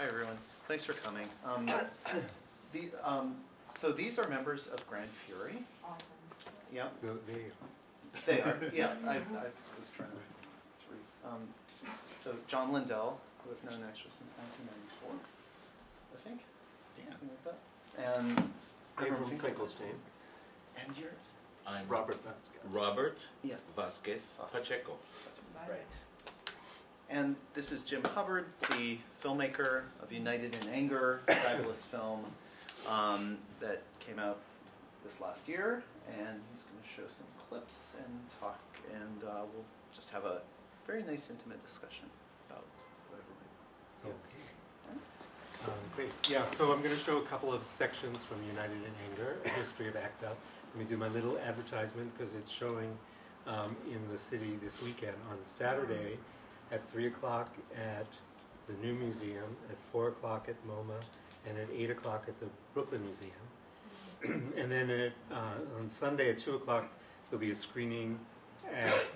Hi everyone. Thanks for coming. So these are members of Gran Fury. Awesome. Yeah. They They are. Yeah. I was trying to. So John Lindell, who I've known actually since 1994, I think. Yeah. Something like that. And Abram Finkelstein. And you're. I'm Robert Vasquez. Robert Yes. Vasquez Pacheco. Right. And this is Jim Hubbard, the filmmaker of United in Anger, a fabulous film that came out this last year. And he's going to show some clips and talk, and we'll just have a very nice, intimate discussion about whatever. Okay. Great. Yeah, so I'm going to show a couple of sections from United in Anger, a history of ACT UP. Let me do my little advertisement because it's showing in the city this weekend on Saturday at 3 o'clock at the New Museum, at 4 o'clock at MoMA, and at 8 o'clock at the Brooklyn Museum. And then on Sunday at 2 o'clock, there'll be a screening at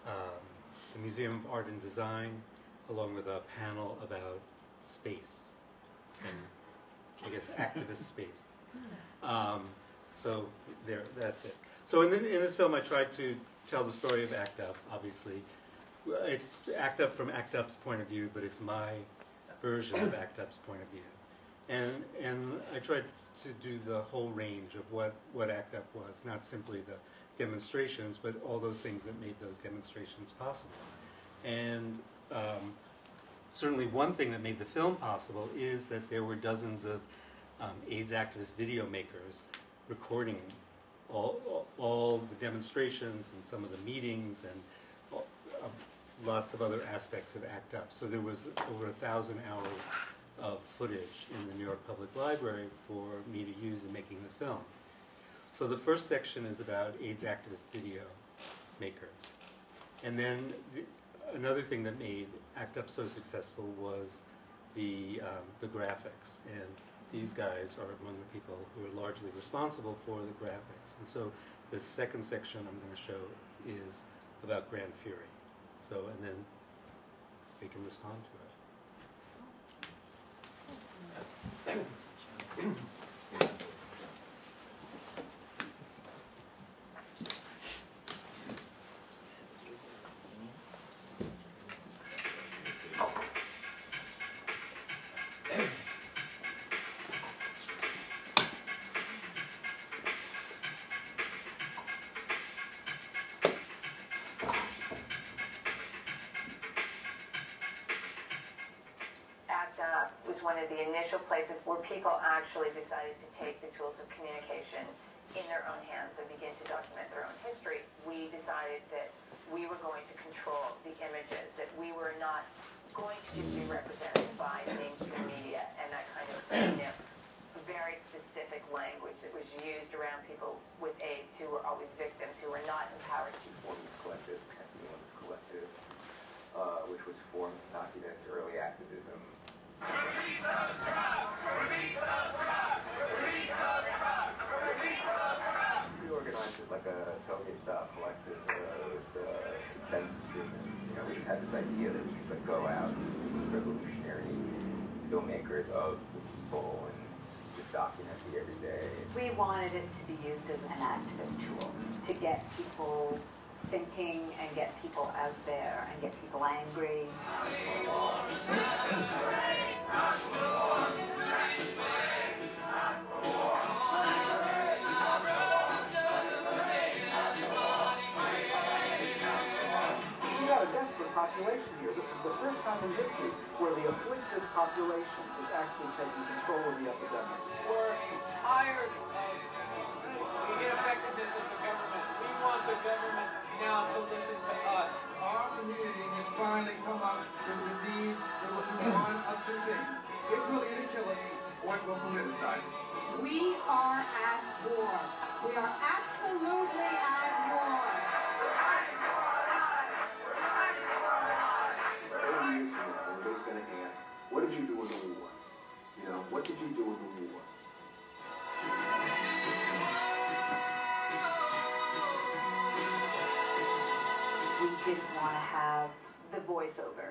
the Museum of Art and Design, along with a panel about space, and I guess activist space. So there, that's it. So in this film, I tried to tell the story of ACT UP. Obviously, it's ACT UP from ACT UP's point of view, but it's my version of ACT UP's point of view. And I tried to do the whole range of what ACT UP was, not simply the demonstrations, but all those things that made those demonstrations possible. And certainly one thing that made the film possible is that there were dozens of AIDS activist video makers recording all the demonstrations and some of the meetings and lots of other aspects of ACT UP. So there was over 1,000 hours of footage in the New York Public Library for me to use in making the film. So the first section is about AIDS activist video makers. And then another thing that made ACT UP so successful was the graphics. And these guys are among the people who are largely responsible for the graphics. And so the second section I'm going to show is about Gran Fury. So, and then they can respond to it. One of the initial places where people actually decided to take the tools of communication in their own hands and begin to document their own history. We decided that we were going to control the images, that we were not going to just be represented by mainstream media and that kind of very specific language that was used around people with AIDS who were always victims, who were not empowered to. Women's Collective, the Women's Collective, which was formed to document early activism. We organized it like a Soviet-style collective. It was a consensus group. We just had this idea that we could go out with revolutionary filmmakers of the people and just document the everyday. We wanted it to be used as an activist tool to get people thinking and get people out there and get people angry. Population here. This is the first time in history where the afflicted population is actually taking control of the epidemic. We're tired of the ineffectiveness of the government. We want the government now to listen to us. Our community has finally come up with a disease that will do one of two things. It will either kill us or it will politicise. We are at war. We are absolutely at war. Everybody's going to ask, what did you do in the war? What did you do in the war? We didn't want to have the voiceover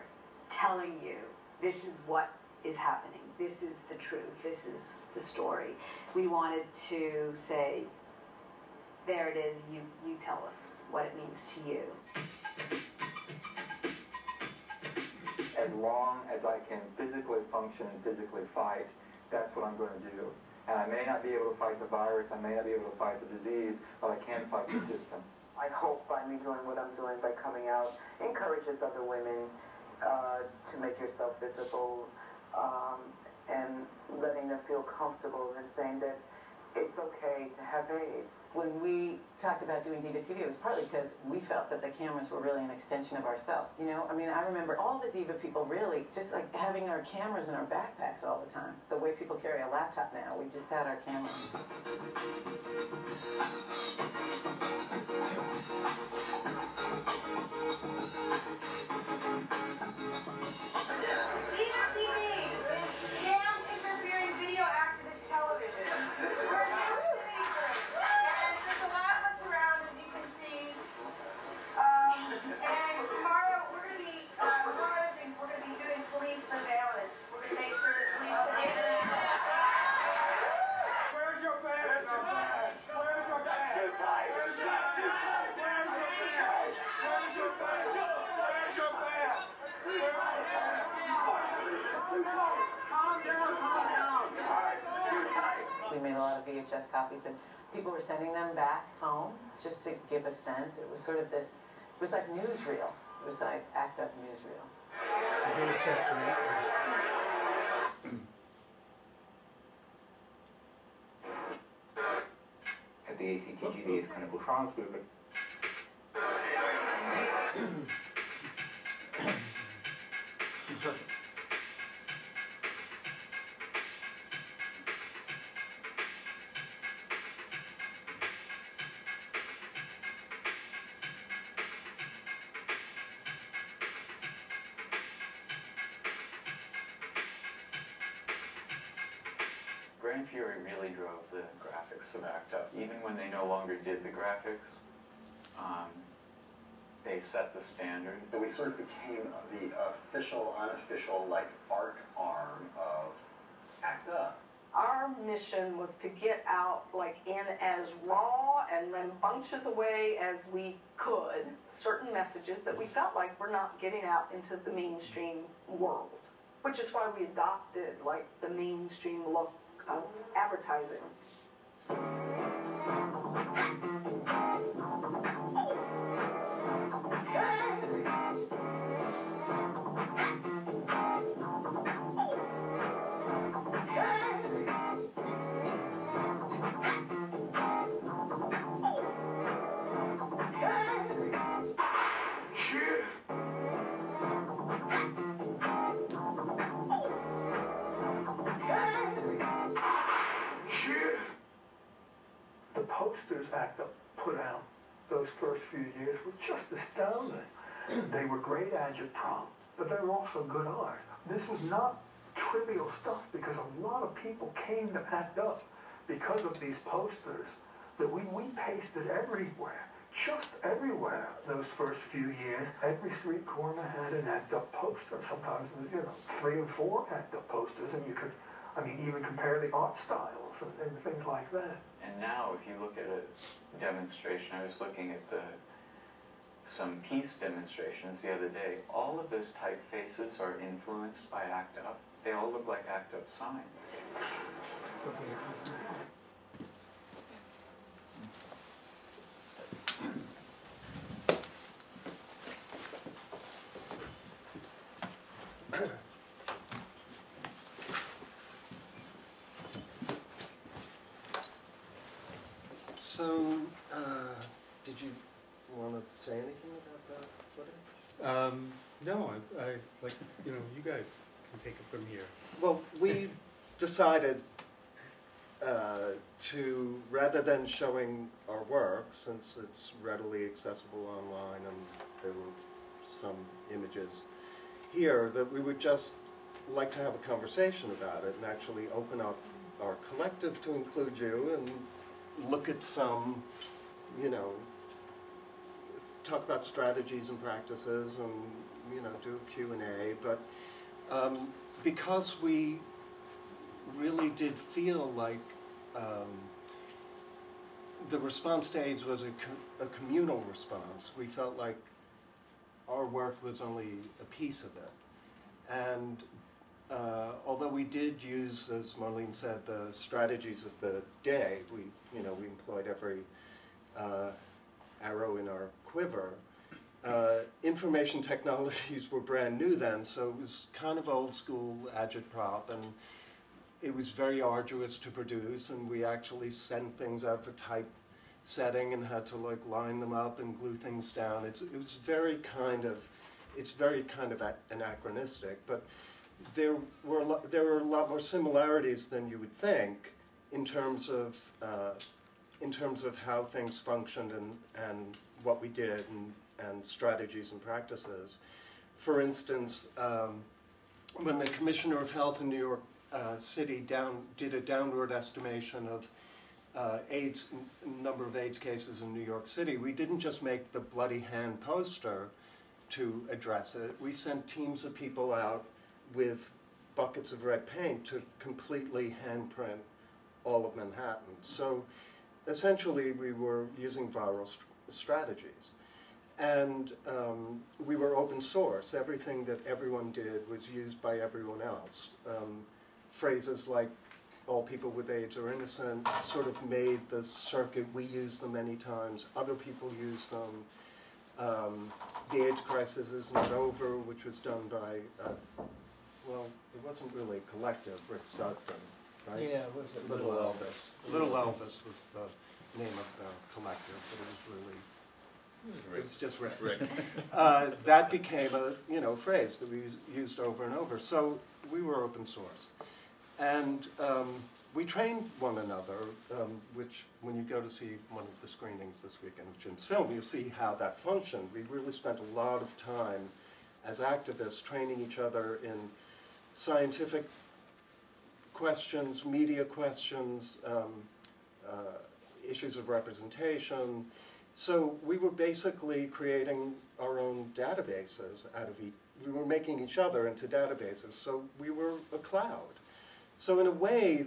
telling you this is what is happening. This is the truth. This is the story. We wanted to say, there it is, you tell us what it means to you. As long as I can physically function and physically fight, that's what I'm going to do. And I may not be able to fight the virus, I may not be able to fight the disease, but I can fight the system. I hope by me doing what I'm doing, by coming out, encourages other women to make yourself visible, and letting them feel comfortable and saying that it's okay to have AIDS. When we talked about doing Diva TV, it was partly because we felt that the cameras were really an extension of ourselves. You know, I mean, I remember all the Diva people really just like having our cameras in our backpacks all the time. The way people carry a laptop now, we just had our camera. Diva TV, damn interfering video activist television. We're a newspaper, and there's a lot of us around, as you can see. And tomorrow we're going to be, one other thing, we're going to be doing police surveillance. We're going to make sure that police surveillance. Where's your bag? Where's your bag? Where's your bag? Where's your bag? Where's your bag? Where's your bag? Calm down, calm down. We made a lot of VHS copies, and people were sending them back home just to give a sense. It was sort of this, it was like newsreel. It was like ACT UP newsreel. I did a check tonight. At the ACTGD's clinical trials group, Gran Fury really drove the graphics of ACT UP. Even when they no longer did the graphics, they set the standard. So we sort of became the official, unofficial, like, art arm of ACT UP. Our mission was to get out, like, in as raw and rambunctious a way as we could, certain messages that we felt like were not getting out into the mainstream world, which is why we adopted, like, the mainstream look of advertising. The posters ACT UP put out those first few years were just astounding. They were great agitprop, but they were also good art. This was not trivial stuff because a lot of people came to ACT UP because of these posters that we pasted everywhere, just everywhere those first few years. Every street corner had an ACT UP poster, sometimes, 3 and 4 ACT UP posters, and you could, even compare the art styles and things like that. And now, if you look at a demonstration, I was looking at some peace demonstrations the other day. All of those typefaces are influenced by ACT UP. They all look like ACT UP signs. So, did you want to say anything about that footage? No, I like, you guys can take it from here. Well, we decided to, rather than showing our work, since it's readily accessible online and there were some images here, that we would just like to have a conversation about it and actually open up our collective to include you and look at some, talk about strategies and practices and, do a Q&A, but because we really did feel like the response to AIDS was a communal response. We felt like our work was only a piece of it. And although we did use, as Marlene said, the strategies of the day, we employed every arrow in our quiver. Information technologies were brand new then, so it was kind of old school agitprop, and it was very arduous to produce, and we actually sent things out for typesetting and had to like line them up and glue things down. It's very kind of anachronistic, but there were a lot more similarities than you would think in terms of how things functioned and what we did and strategies and practices. For instance, when the Commissioner of Health in New York City did a downward estimation of number of AIDS cases in New York City, we didn't just make the bloody hand poster to address it. We sent teams of people out with buckets of red paint to completely handprint all of Manhattan. So essentially we were using viral strategies. And we were open source. Everything that everyone did was used by everyone else. Phrases like all people with AIDS are innocent sort of made the circuit. We used them many times. Other people used them. The AIDS crisis is not over, which was done by, well, it wasn't really a collective, Rick Sutton, right? Yeah, what was it? Little Elvis. Little Elvis was the name of the collective, but it was really, it was just Rick. That became a phrase that we used over and over. So we were open source. And we trained one another, which when you go to see one of the screenings this weekend of Jim's film, you'll see how that functioned. We really spent a lot of time as activists training each other in scientific questions, media questions, issues of representation. So we were basically creating our own databases out of each. We were making each other into databases, so we were a cloud. So in a way,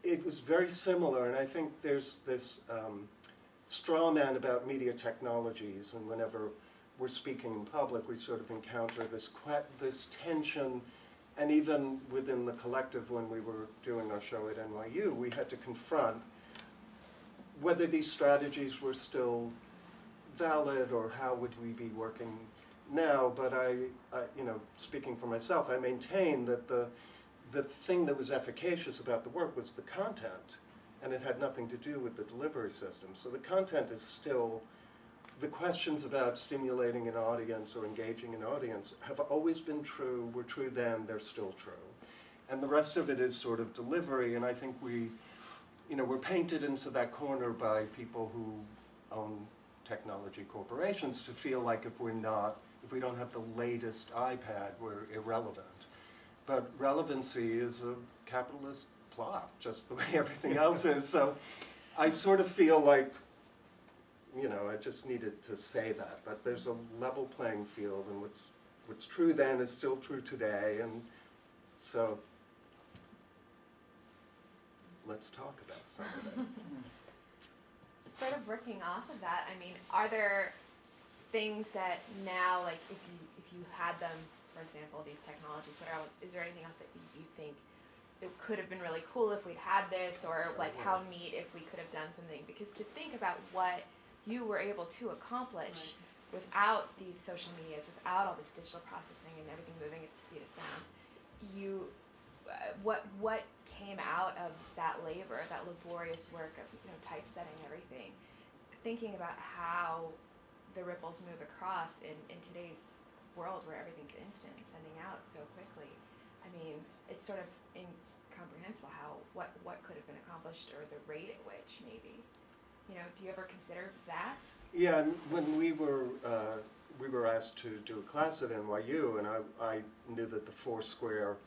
it was very similar, and I think there's this straw man about media technologies, and whenever we're speaking in public, we sort of encounter this tension, and even within the collective when we were doing our show at NYU, we had to confront whether these strategies were still valid or how would we be working now. But I speaking for myself, I maintain that the thing that was efficacious about the work was the content, and it had nothing to do with the delivery system. So the content is still, the questions about stimulating an audience or engaging an audience have always been true, were true then, they're still true. And the rest of it is sort of delivery, and I think we're painted into that corner by people who own technology corporations to feel like if we don't have the latest iPad, we're irrelevant. But relevancy is a capitalist plot, just the way everything else is. So I sort of feel like, I just needed to say that. But there's a level playing field, and what's true then is still true today. And so let's talk about some of it. Sort of working off of that, I mean, are there things that now, like if you had them, for example, these technologies, whatever else, is there anything else that you think it could have been really cool if we'd had this, or like how neat if we could have done something? Because to think about what you were able to accomplish without these social medias, without all this digital processing and everything moving at the speed of sound, what came out of that labor, that laborious work of typesetting everything, thinking about how the ripples move across in today's world where everything's instant, sending out so quickly. I mean, it's sort of incomprehensible what could have been accomplished, or the rate at which maybe. Do you ever consider that? Yeah, when we were asked to do a class at NYU, and I knew that the Foursquare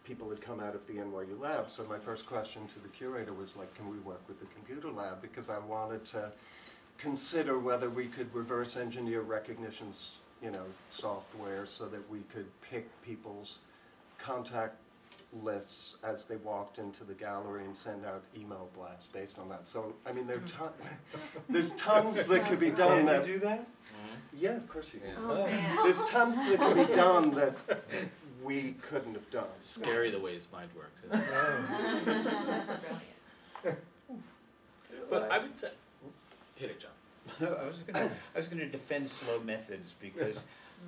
people had come out of the NYU lab, so my first question to the curator was like, can we work with the computer lab? Because I wanted to consider whether we could reverse engineer recognition software so that we could pick people's contact lists as they walked into the gallery and send out email blasts based on that. So, I mean, there's tons that could be done. Can you do that? Yeah, of course you can. Oh, man. There's tons that can be done that we couldn't have done. Scary the way his mind works, isn't it? That's brilliant. But I would hit it, John. No, I was going to defend slow methods because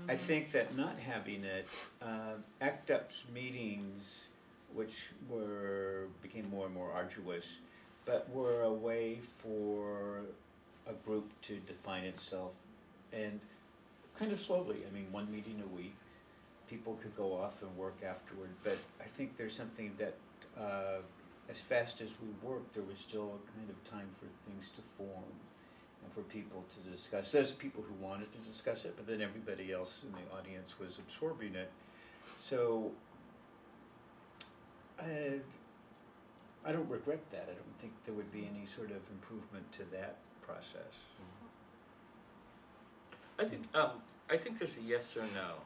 I think that not having it, ACT UP's meetings, which became more and more arduous, but were a way for a group to define itself, and kind of slowly. I mean, one meeting a week, people could go off and work afterward. But I think there's something that, as fast as we worked, there was still a kind of time for things to form and for people to discuss. There's people who wanted to discuss it, but then everybody else in the audience was absorbing it. So I don't regret that. I don't think there would be any sort of improvement to that process. I think there's a yes or no.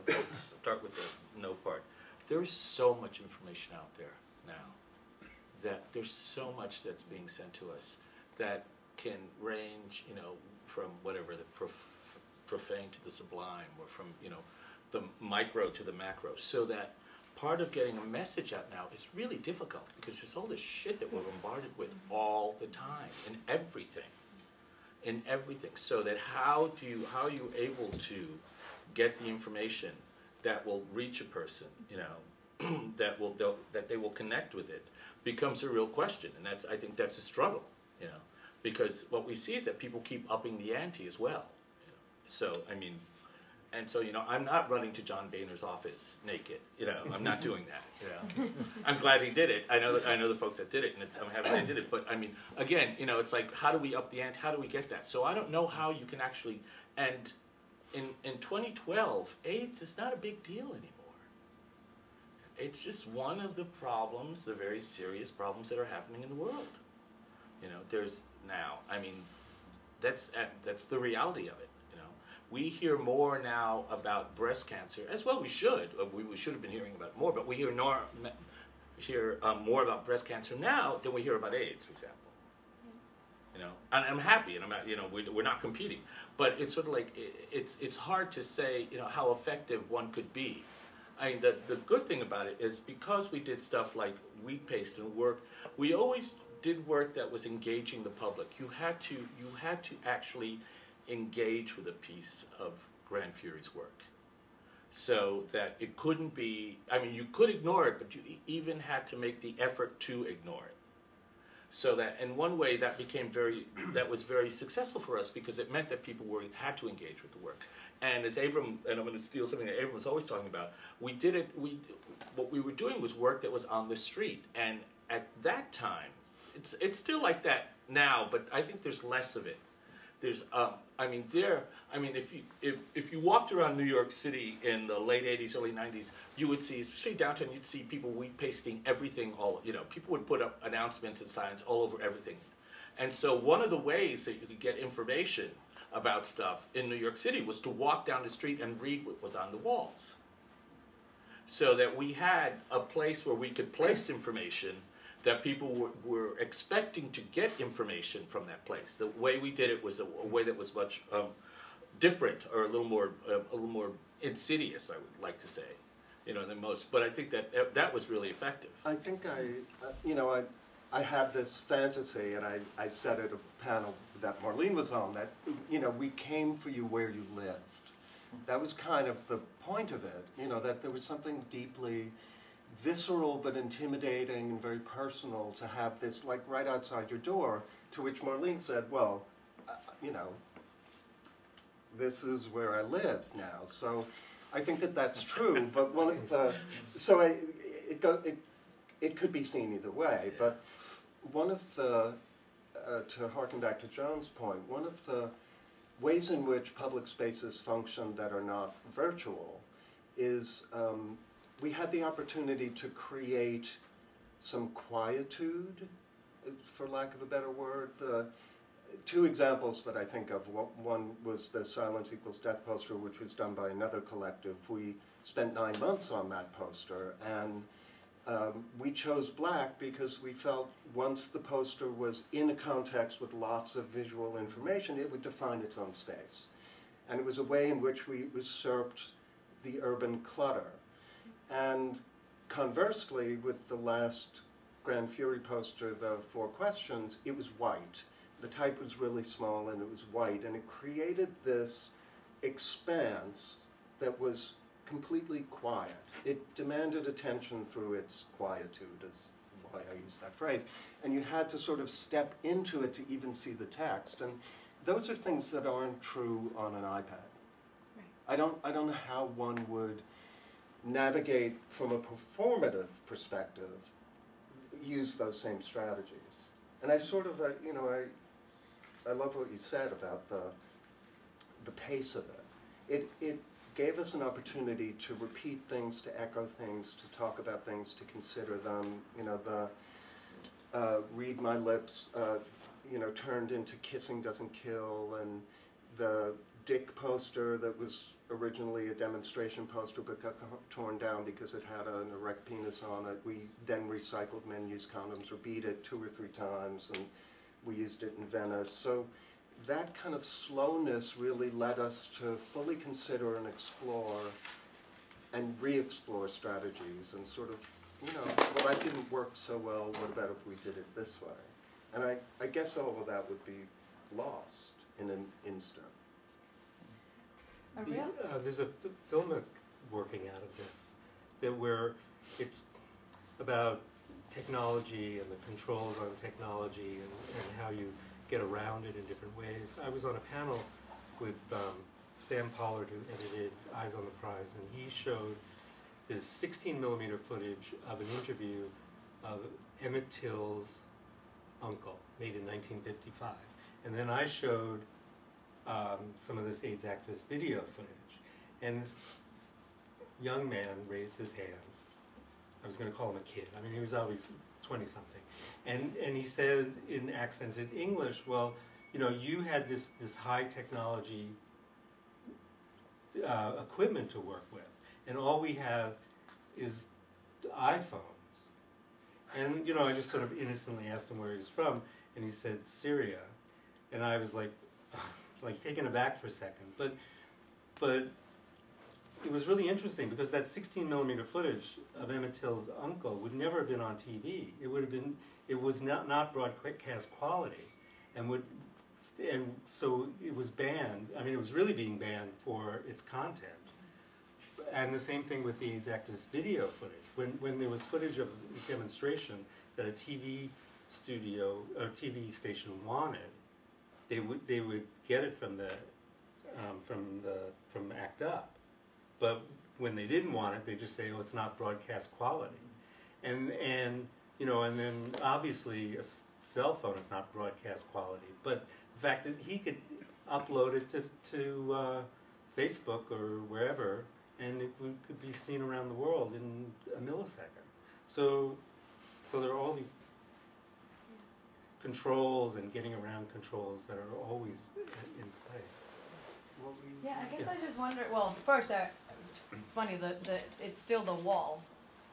Let's start with the no part. There is so much information out there now, that there's so much that's being sent to us that can range, from whatever the profane to the sublime, or from the micro to the macro. So that part of getting a message out now is really difficult because there's all this shit that we're bombarded with all the time in everything. So that how are you able to get the information that will reach a person, that they will connect with it, becomes a real question, and I think that's a struggle, because what we see is that people keep upping the ante as well. So I mean, and so I'm not running to John Boehner's office naked. I'm not doing that. I'm glad he did it. I know the folks that did it, and I'm happy they did it. But I mean, again, it's like, how do we up the ante? How do we get that? So I don't know how you can actually. And in 2012, AIDS is not a big deal anymore. It's just one of the problems, the very serious problems that are happening in the world. There's now. I mean, that's the reality of it. We hear more now about breast cancer, as well we should. We should have been hearing about it more, but we hear more about breast cancer now than we hear about AIDS, for example. And I'm happy, and I'm not, we're not competing, but it's sort of like it's hard to say, how effective one could be. I mean, the good thing about it is because we did stuff like wheat paste and work, we always did work that was engaging the public. You had to actually engage with a piece of Gran Fury's work, so that it couldn't be. I mean, you could ignore it, but you even had to make the effort to ignore it. So that, in one way, that was very successful for us because it meant that people had to engage with the work. And as Abram, and I'm going to steal something that Abram was always talking about, what we were doing was work that was on the street, and at that time, it's still like that now, but I think there's less of it. There's, if you walked around New York City in the late 80s, early 90s, you would see, especially downtown, you'd see people wheat pasting everything people would put up announcements and signs all over everything. And so one of the ways that you could get information about stuff in New York City was to walk down the street and read what was on the walls. So that we had a place where we could place information that people were expecting to get information from that place. The way we did it was a way that was much different, or a little more insidious, I would like to say, than most. But I think that was really effective. I think I had this fantasy, and I said at a panel that Marlene was on, that we came for you where you lived. That was kind of the point of it, that there was something deeply visceral but intimidating and very personal to have this, like, right outside your door, to which Marlene said, well, this is where I live now. So I think that that's true, but one of the, so it could be seen either way, but one of the, to harken back to Joan's point, one of the ways in which public spaces function that are not virtual is we had the opportunity to create some quietude, for lack of a better word. two examples that I think of. One was the Silence Equals Death poster, which was done by another collective. We spent 9 months on that poster, and we chose black because we felt once the poster was in a context with lots of visual information, it would define its own space. And it was a way in which we usurped the urban clutter. And conversely, with the last Gran Fury poster, the 4 questions, it was white. The type was really small and it was white, and it created this expanse that was completely quiet. It demanded attention through its quietude, is why I use that phrase. And you had to sort of step into it to even see the text. And those are things that aren't true on an iPad. Right. I don't know how one would navigate from a performative perspective, use those same strategies. And I sort of, you know, I love what you said about the pace of it. It gave us an opportunity to repeat things, to echo things, to talk about things, to consider them. You know, the read my lips, you know, turned into kissing doesn't kill, and the Dick poster that was originally a demonstration poster but got torn down because it had an erect penis on it. We then recycled men use condoms, or beat it 2 or 3 times, and we used it in Venice. So that kind of slowness really led us to fully consider and explore and re-explore strategies, and sort of, you know, well, that didn't work so well, what about if we did it this way? And I guess all of that would be lost in an instant. There's a film working out of this, that where it's about technology and the controls on technology, and how you get around it in different ways. I was on a panel with Sam Pollard, who edited Eyes on the Prize, and he showed this 16mm footage of an interview of Emmett Till's uncle, made in 1955. And then I showed some of this AIDS activist video footage. And this young man raised his hand. I was going to call him a kid. I mean, he was always 20-something. And he said in accented English, well, you know, you had this high technology equipment to work with, and all we have is iPhones. And, you know, I just sort of innocently asked him where he was from, and he said Syria. And I was like taken aback for a second. But it was really interesting, because that 16mm footage of Emmett Till's uncle would never have been on TV. It would have been, it was not broadcast quality, and so it was banned. I mean, it was really being banned for its content. And the same thing with the AIDS activist video footage. When there was footage of a demonstration that a TV studio or TV station wanted, they would get it from ACT UP. But when they didn't want it, they just say, "Oh, it's not broadcast quality," and you know, and then obviously a cell phone is not broadcast quality. But the fact that he could upload it to Facebook or wherever, and it could be seen around the world in a millisecond. So there are all these controls and getting around controls that are always in play. Yeah, I guess I just wonder. Well, first, it's funny that it's still the wall.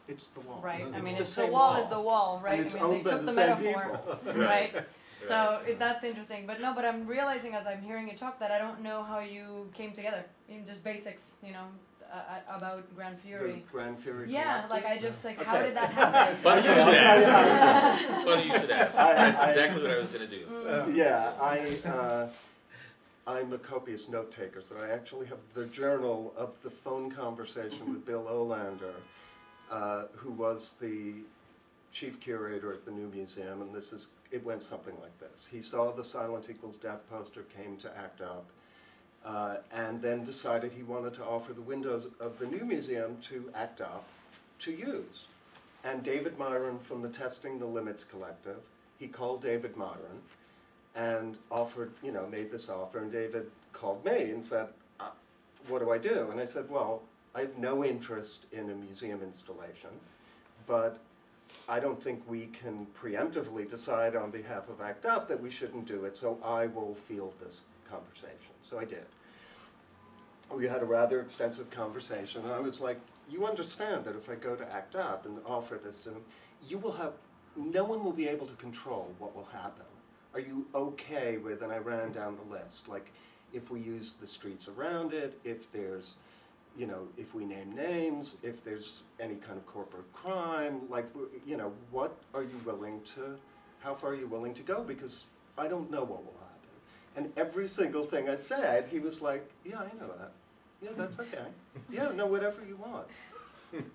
It's the wall, right? I mean, it's the wall is the wall, right? And it's I mean, owned they by took the the same metaphor, people. right? So that's interesting. But no, but I'm realizing as I'm hearing you talk that I don't know how you came together in just basics, you know, about Gran Fury. The Gran Fury. Yeah, collective? like I just like, Okay. how did that happen? Funny you should ask. Funny you should ask. That's exactly what I was going to do. Yeah, I'm a copious note taker, so I actually have the journal of the phone conversation with Bill Olander, who was the chief curator at the New Museum, and it went something like this. He saw the Silence Equals Death poster, came to ACT UP, and then decided he wanted to offer the windows of the New Museum to ACT UP to use. And David Myron from the Testing the Limits Collective, he called David Myron and offered, you know, made this offer, and David called me and said, what do I do? And I said, well, I have no interest in a museum installation, but I don't think we can preemptively decide on behalf of ACT UP that we shouldn't do it, so I will field this conversation. So I did. We had a rather extensive conversation, and I was like, you understand that if I go to ACT UP and offer this to them, you will have, no one will be able to control what will happen. Are you okay with, and I ran down the list, like if we use the streets around it, if there's, you know, if we name names, if there's any kind of corporate crime, like, you know, what are you willing to, how far are you willing to go? Because I don't know what will happen. And every single thing I said, he was like, yeah, I know that. Yeah, that's okay. Yeah, no, whatever you want.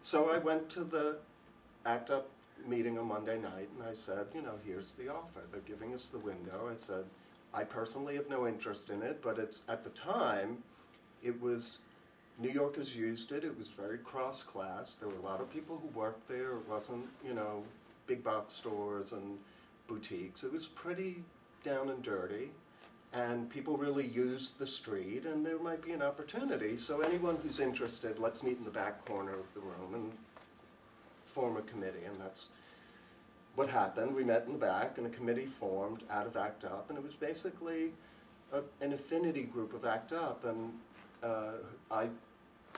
So I went to the ACT UP meeting on Monday night, and I said, you know, here's the offer. They're giving us the window. I said, I personally have no interest in it, but it's, at the time, it was, New Yorkers used it. It was very cross-class. There were a lot of people who worked there. It wasn't, you know, big box stores and boutiques. It was pretty down and dirty, and people really used the street, and there might be an opportunity. So anyone who's interested, let's meet in the back corner of the room and form a committee, and that's what happened. We met in the back, and a committee formed out of ACT UP, and it was basically an affinity group of ACT UP, and I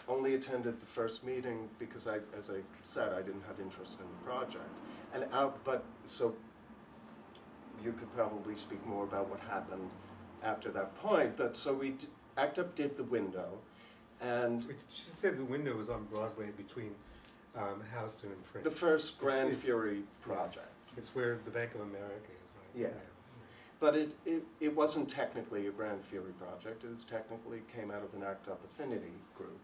only attended the first meeting because as I said, I didn't have interest in the project. And but so you could probably speak more about what happened after that point. But so ACT UP did the window, and you should say the window was on Broadway between Houston and Prince. The first Gran Fury project. It's where the Bank of America is, right? Yeah. But it wasn't technically a Gran Fury project. It was technically came out of an ACT UP affinity group.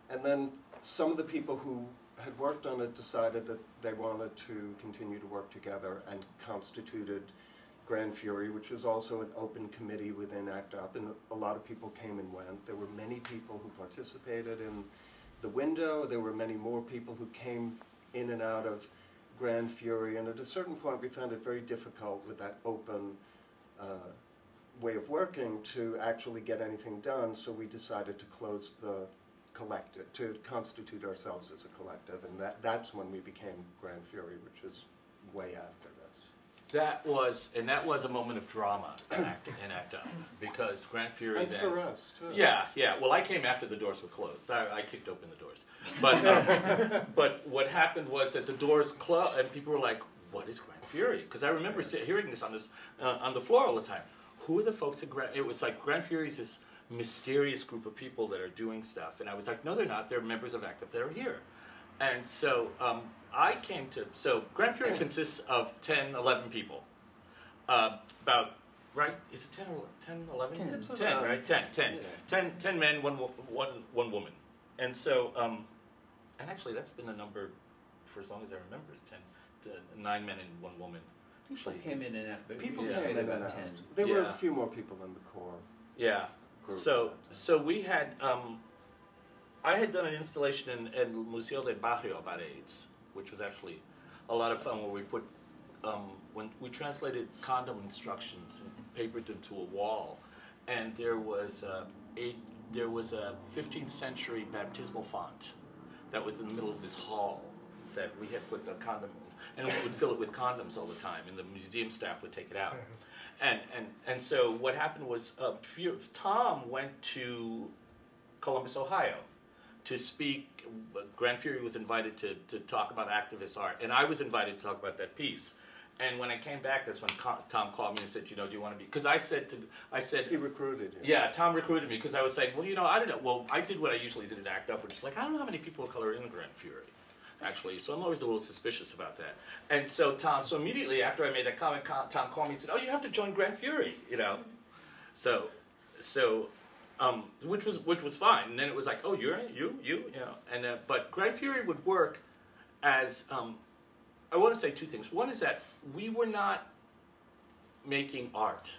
And then some of the people who had worked on it decided that they wanted to continue to work together and constituted Gran Fury, which was also an open committee within ACT UP, and a lot of people came and went. There were many people who participated in the window. There were many more people who came in and out of Gran Fury, and at a certain point we found it very difficult with that open way of working to actually get anything done, so we decided to close the collective, to constitute ourselves as a collective, and that's when we became Gran Fury, which is way after this. That was a moment of drama in ACT UP, because Gran Fury and then... for us, too. Yeah, yeah. Well, I came after the doors were closed. I kicked open the doors. But, but what happened was that the doors closed, and people were like, what is Gran Fury? Because I remember hearing this on the floor all the time. Who are the folks at Gran... It was like Gran Fury's this mysterious group of people that are doing stuff. And I was like, no, they're not. They're members of ACT UP that are here. And so I came to... So Gran Fury consists of 10, 11 people. About... Right? Is it 10 or 10, 11? 10, right? 10. Yeah. 10 men, one woman. And so... and actually, that's been a number for as long as I remember, is 9 men and 1 woman. People came in and out, but people we just came did in and about out. 10. There were a few more people in the core. Yeah. So we had, I had done an installation in Museo del Barrio about AIDS, which was actually a lot of fun, where we put, when we translated condom instructions and papered them to a wall, and there was a 15th century baptismal font that was in the middle of this hall that we had put the condom, and we would fill it with condoms all the time, and the museum staff would take it out. And so what happened was Tom went to Columbus, Ohio to speak. Gran Fury was invited to talk about activist art, and I was invited to talk about that piece. And when I came back, that's when Tom called me and said, you know, do you want to be, because I said he recruited you. Yeah, Tom recruited me, because I was saying, well, you know, I don't know, well, I did what I usually did at ACT UP, which is like, I don't know how many people of color are in Gran Fury, actually, so I'm always a little suspicious about that. And so so immediately after I made that comment, Tom called me and said, oh, you have to join Gran Fury, you know. Which was fine. And then it was like, oh, you're in it, you know. And but Gran Fury would work as, I want to say 2 things. One is that we were not making art.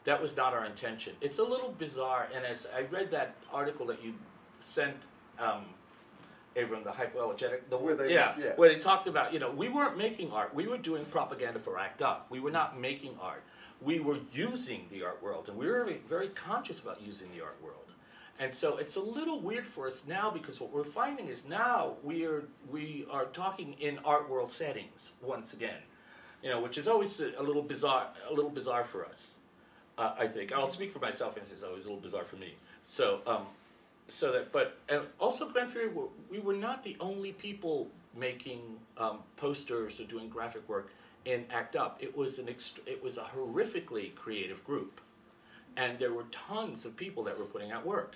That was not our intention. It's a little bizarre, and as I read that article that you sent, Abram, the hypoallergenic, where they talked about, you know, we weren't making art. We were doing propaganda for ACT UP. We were not making art. We were using the art world, and we were very, very conscious about using the art world. And so it's a little weird for us now, because what we're finding is now we are talking in art world settings once again, you know, which is always a little bizarre for us. I think I'll speak for myself, and it's always a little bizarre for me. So, also Gran Fury, we were not the only people making posters or doing graphic work in ACT UP. It was a horrifically creative group, and there were tons of people that were putting out work.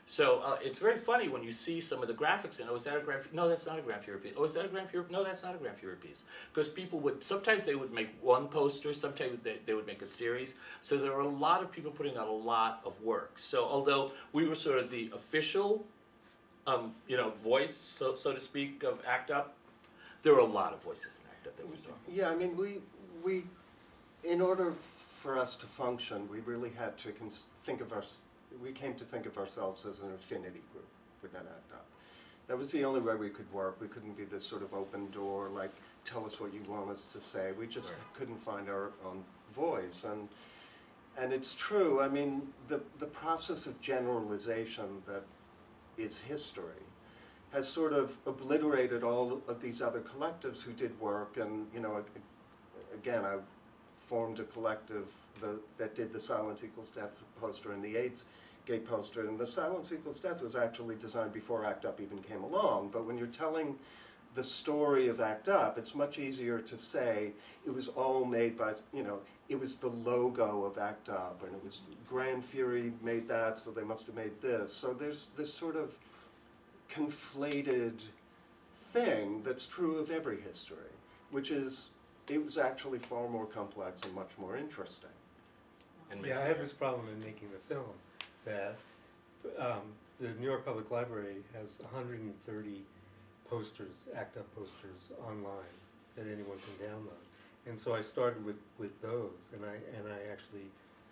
So it's very funny when you see some of the graphics and, oh, is that a Gran Fury? No, that's not a Gran Fury piece. Oh, is that a Gran Fury? No, that's not a Gran Fury piece. Because people would, sometimes they would make one poster, sometimes they would make a series. So there were a lot of people putting out a lot of work. So although we were sort of the official, you know, voice, so to speak, of ACT UP, there were a lot of voices in ACT UP that was talking. Yeah, I mean, we, in order for us to function, we really had to think of we came to think of ourselves as an affinity group within ACT UP. That was the only way we could work. We couldn't be this sort of open door, like, tell us what you want us to say. We just couldn't find our own voice. And it's true, I mean, the process of generalization that is history has sort of obliterated all of these other collectives who did work. And, you know, again, I formed a collective that did the Silence Equals Death poster and the AIDS Gate poster, and the Silence Equals Death was actually designed before ACT UP even came along. But when you're telling the story of ACT UP, it's much easier to say it was all made by, you know, it was the logo of ACT UP, and it was Gran Fury made that, so they must have made this. So there's this sort of conflated thing that's true of every history, which is it was actually far more complex and much more interesting. Yeah, I had this problem in making the film, that the New York Public Library has 130 posters, ACT UP posters, online that anyone can download. And so I started with those, and I actually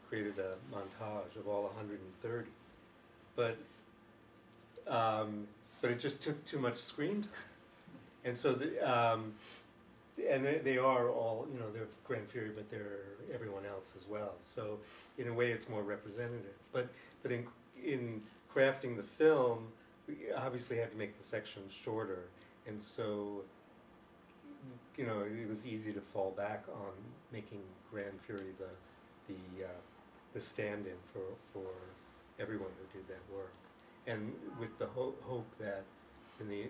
created a montage of all 130. But it just took too much screen time. And so and they are all, you know, they're Gran Fury, but they're everyone else as well. So in a way, it's more representative. But in crafting the film, we obviously had to make the sections shorter, and so, you know, it was easy to fall back on making Gran Fury the stand-in for everyone who did that work, and with the hope that in the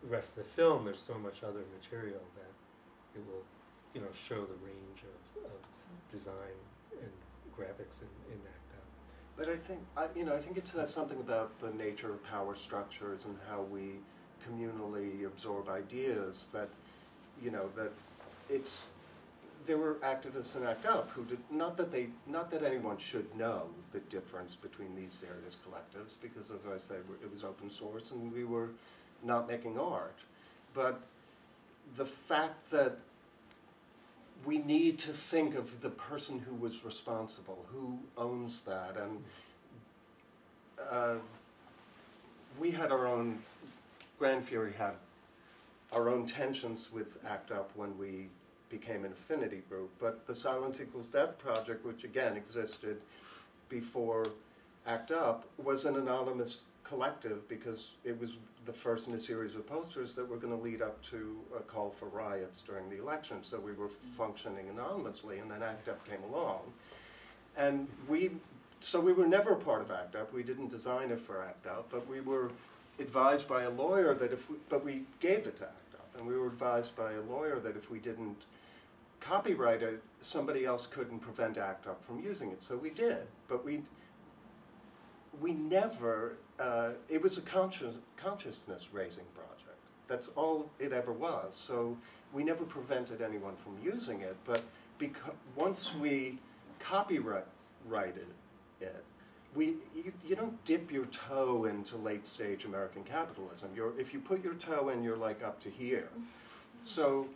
rest of the film, there's so much other material that it will, you know, show the range of design and graphics in ACT UP. But I think, you know, I think it says something about the nature of power structures and how we communally absorb ideas that, you know, that it's, there were activists in ACT UP who did, not that anyone should know the difference between these various collectives, because as I said, it was open source and we were not making art. But the fact that we need to think of the person who was responsible, who owns that, and we had our own, Gran Fury had our own tensions with ACT UP when we became an affinity group, but the Silence Equals Death project, which again existed before ACT UP, was an anonymous collective because it was the first in a series of posters that were going to lead up to a call for riots during the election. So we were functioning anonymously, and then ACT UP came along. And so we were never a part of ACT UP. We didn't design it for ACT UP, but we were advised by a lawyer that but we gave it to ACT UP, and we were advised by a lawyer that if we didn't copyright it, somebody else couldn't prevent ACT UP from using it. So we did, but we never, it was a consciousness-raising project. That's all it ever was. So we never prevented anyone from using it, but once we copyrighted it, you don't dip your toe into late-stage American capitalism. If you put your toe in, you're like up to here. So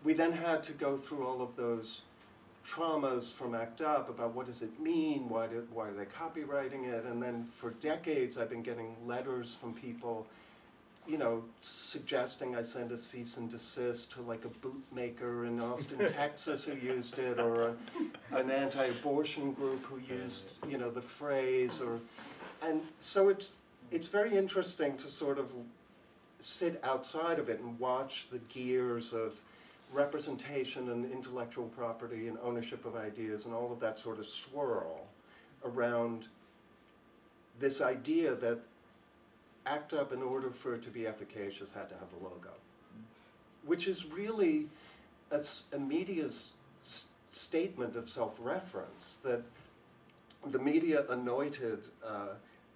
we then had to go through all of those traumas from ACT UP about what does it mean, why are they copywriting it, and then for decades I've been getting letters from people, you know, suggesting I send a cease and desist to like a bootmaker in Austin, Texas who used it, or an anti-abortion group who used, you know, the phrase, or And so it's very interesting to sort of sit outside of it and watch the gears of representation and intellectual property and ownership of ideas and all of that sort of swirl around this idea that ACT UP, in order for it to be efficacious, had to have a logo, which is really a media's statement of self-reference, that the media anointed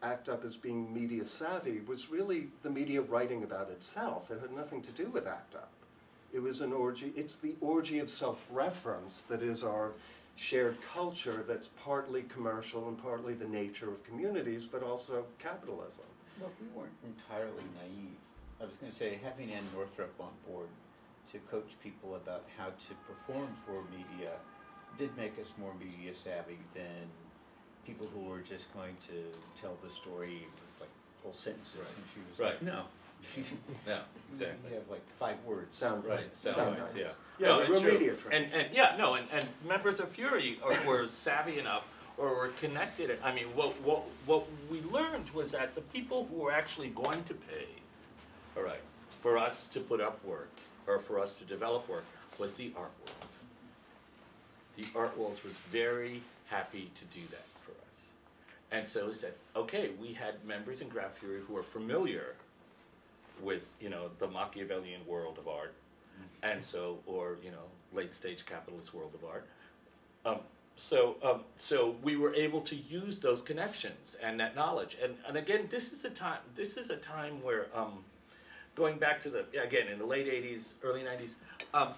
ACT UP as being media savvy was really the media writing about itself. It had nothing to do with ACT UP. It was an orgy. It's the orgy of self-reference that is our shared culture, that's partly commercial and partly the nature of communities, but also capitalism. Well, we weren't entirely naive. I was going to say, having Ann Northrup on board to coach people about how to perform for media did make us more media savvy than people who were just going to tell the story with like whole sentences. Right. And she was Right. like, no. Yeah, exactly. You have like 5 words. Sound right. Sound bites, yeah. Yeah, No, we're it's true. media trained. And yeah, no, and members of Fury were savvy enough or were connected. I mean, what we learned was that the people who were actually going to pay, all right, for us to put up work or for us to develop work was the art world. The art world was very happy to do that for us. And so we said, okay, we had members in Gran Fury who were familiar with, you know, the Machiavellian world of art, and so, or, you know, late stage capitalist world of art. So we were able to use those connections and that knowledge. And again, this is a time where, going back to again, in the late 80s, early 90s,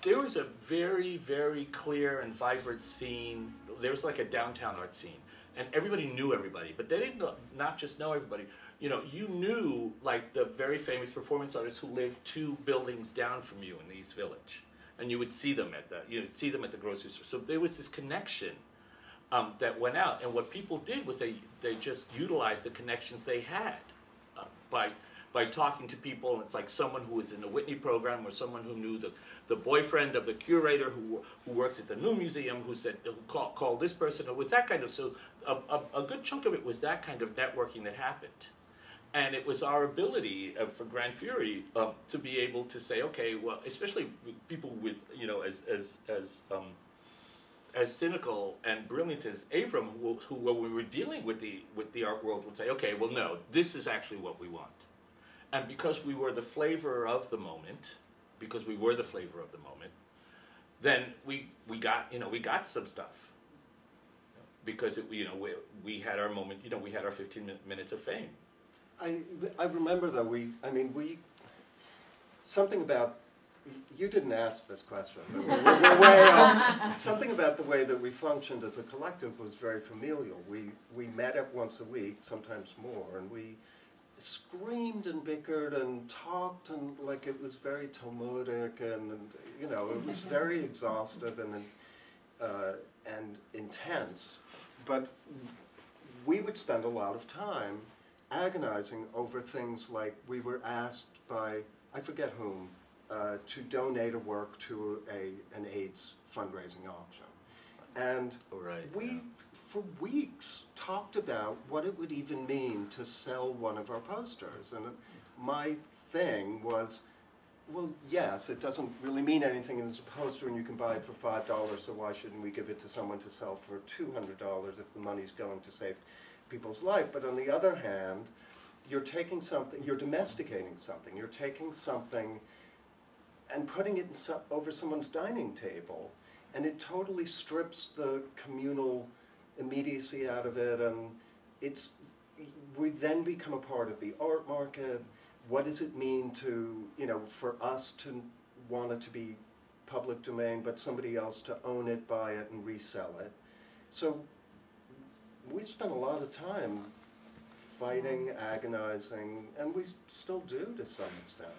there was a very, very clear and vibrant scene. There was like a downtown art scene. And everybody knew everybody, but they didn't not just know everybody. You know, you knew like the very famous performance artists who lived 2 buildings down from you in the East Village, and you would see them at the grocery store. So there was this connection that went out, and what people did was they just utilized the connections they had by talking to people. And it's like someone who was in the Whitney program, or someone who knew the boyfriend of the curator who works at the New Museum, who called this person. It was that kind of, so a good chunk of it was that kind of networking that happened. And it was our ability for Gran Fury to be able to say, okay, well, especially people with, you know, as cynical and brilliant as Avram, who when we were dealing with the art world, would say, okay, well, no, this is actually what we want. And because we were the flavor of the moment, then we got some stuff. Because we had our moment, you know, we had our 15 minutes of fame. I remember though, something about, you didn't ask this question, but we're way off. Something about the way that we functioned as a collective was very familial. We met up once a week, sometimes more, and we screamed and bickered and talked, and like it was very Talmudic, and you know, it was very exhaustive and intense. But we would spend a lot of time agonizing over things like we were asked by, I forget whom, to donate a work to an AIDS fundraising auction. And we, for weeks, talked about what it would even mean to sell one of our posters. And my thing was, well, yes, it doesn't really mean anything, and it's a poster and you can buy it for $5, so why shouldn't we give it to someone to sell for $200 if the money's going to save people's life? But on the other hand, you're taking something, you're domesticating something, you're taking something and putting it over someone's dining table, and it totally strips the communal immediacy out of it, and we then become a part of the art market. What does it mean to, you know, for us to want it to be public domain, but somebody else to own it, buy it, and resell it? So we spent a lot of time fighting, agonizing, and we still do to some extent.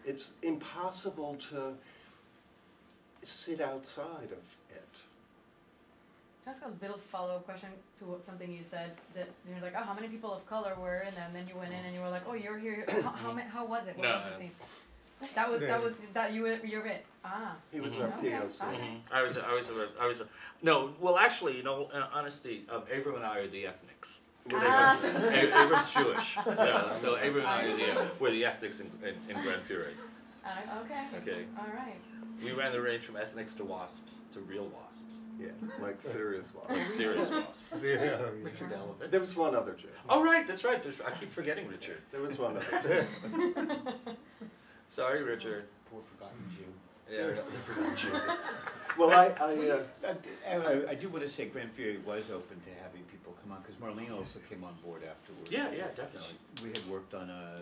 It's impossible to sit outside of it. Can I ask a little follow-up question to something you said, that you're like, oh, how many people of color were in there? And then you went in and you were like, oh, you're here. How was it? What was the scene? You're it. Ah. He was our POC. I was no, well, actually, you know, in honesty, Avram and I are the ethnics. Abram's Jewish, so Abram and I were the ethnics in Gran Fury. Okay. Okay. All right. We ran the range from ethnics to wasps to real wasps. Yeah, like serious wasps. Like serious wasps. Yeah. Richard Elliott. There was one other Jew. Oh right, that's right. I keep forgetting Richard. There was one other Jew. Sorry, Richard. Poor forgotten Jew. Yeah, the forgotten Jew. Well, I do want to say Gran Fury was open to having people come on, because Marlene also came on board afterwards. Yeah, definitely. We had worked on a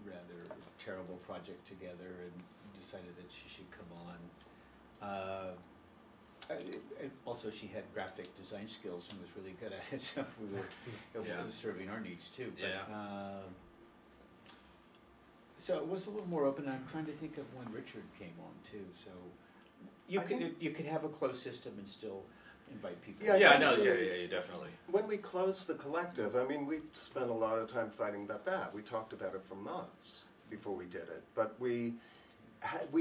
rather terrible project together and decided that she should come on. And also, she had graphic design skills and was really good at it, so we were serving our needs too. But, so it was a little more open. I'm trying to think of when Richard came on too. So you could have a closed system and still invite people. Yeah, definitely. When we closed the collective, I mean, we spent a lot of time fighting about that. We talked about it for months before we did it, but we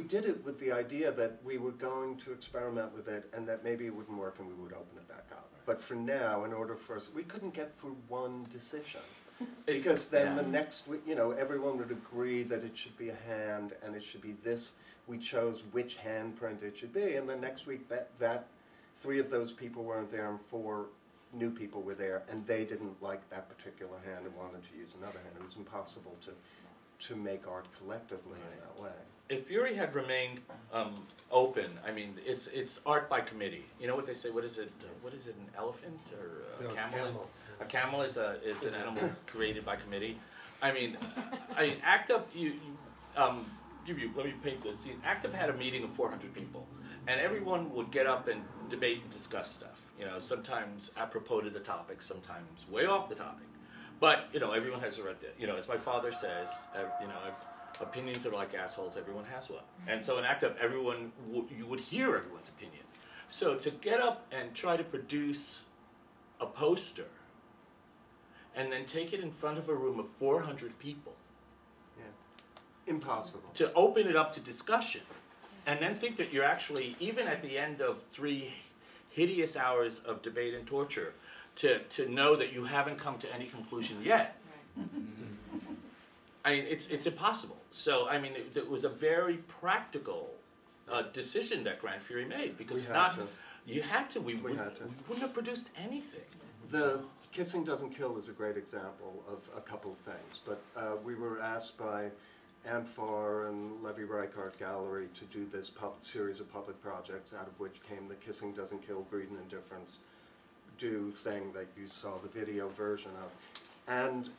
did it with the idea that we were going to experiment with it and that maybe it wouldn't work and we would open it back up. Right. But for now, in order for us, we couldn't get through one decision. Because then the next week, everyone would agree that it should be a hand and it should be this. We chose which handprint it should be, and the next week that 3 of those people weren't there and 4 new people were there, and they didn't like that particular hand and wanted to use another hand. It was impossible to make art collectively in that way. If Fury had remained open, I mean, it's art by committee. You know what they say? What is it? An elephant or a camel? A camel is an animal created by committee. I mean, ACT UP. Let me paint this. ACT UP had a meeting of 400 people, and everyone would get up and debate and discuss stuff. Sometimes apropos to the topic, sometimes way off the topic. But everyone has a right to. As my father says, opinions are like assholes. Everyone has one. And so in ACT UP, you would hear everyone's opinion. So to get up and try to produce a poster and then take it in front of a room of 400 people. Yeah. Impossible. To open it up to discussion. And then think that you're actually, even at the end of 3 hideous hours of debate and torture, to know that you haven't come to any conclusion yet. I mean, it's impossible. So, I mean, it was a very practical decision that Gran Fury made, because you had to. We wouldn't have produced anything. The Kissing Doesn't Kill is a great example of a couple of things, but we were asked by Amphar and Levi Reichart Gallery to do this series of public projects, out of which came the Kissing Doesn't Kill, Greed and Indifference Do thing that you saw the video version of. And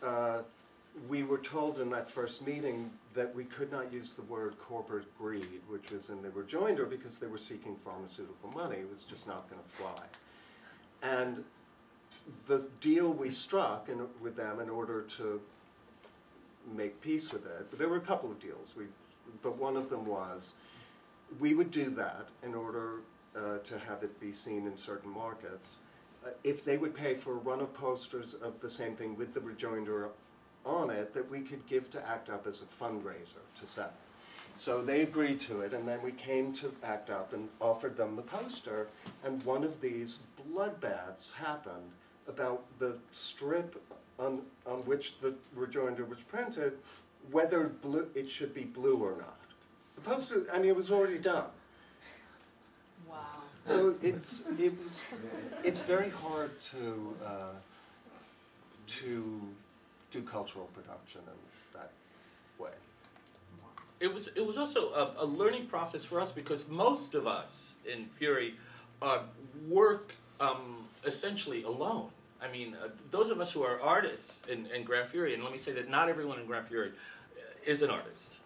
we were told in that first meeting that we could not use the word corporate greed, which was in the rejoinder, because they were seeking pharmaceutical money. It was just not going to fly. And the deal we struck with them in order to make peace with it, there were a couple of deals, but one of them was we would do that in order to have it be seen in certain markets. If they would pay for a run of posters of the same thing with the rejoinder on it, that we could give to ACT UP as a fundraiser to sell. So they agreed to it, and then we came to ACT UP and offered them the poster, and one of these bloodbaths happened about the strip on which the rejoinder was printed, whether it should be blue or not. The poster, I mean, it was already done. Wow. So it's very hard to do cultural production in that way. It was also a learning process for us, because most of us in Fury work essentially alone. I mean, those of us who are artists in Gran Fury, and let me say that not everyone in Gran Fury is an artist.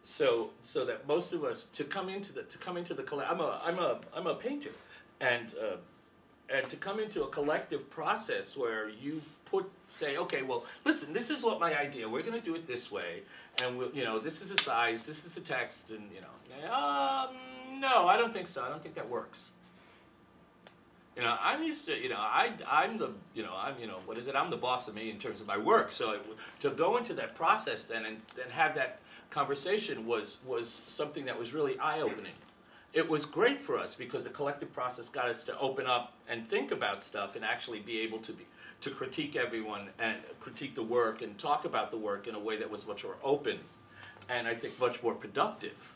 So that most of us to come into the I'm a painter, and to come into a collective process where you say, okay, well, listen, this is what my idea. We're going to do it this way, and this is the size, this is the text, and no, I don't think so. I don't think that works. I'm used to, I'm the boss of me in terms of my work. So to go into that process then and have that conversation was something that was really eye-opening it was great for us because the collective process got us to open up and think about stuff and actually be able to critique everyone and critique the work and talk about the work in a way that was much more open and I think much more productive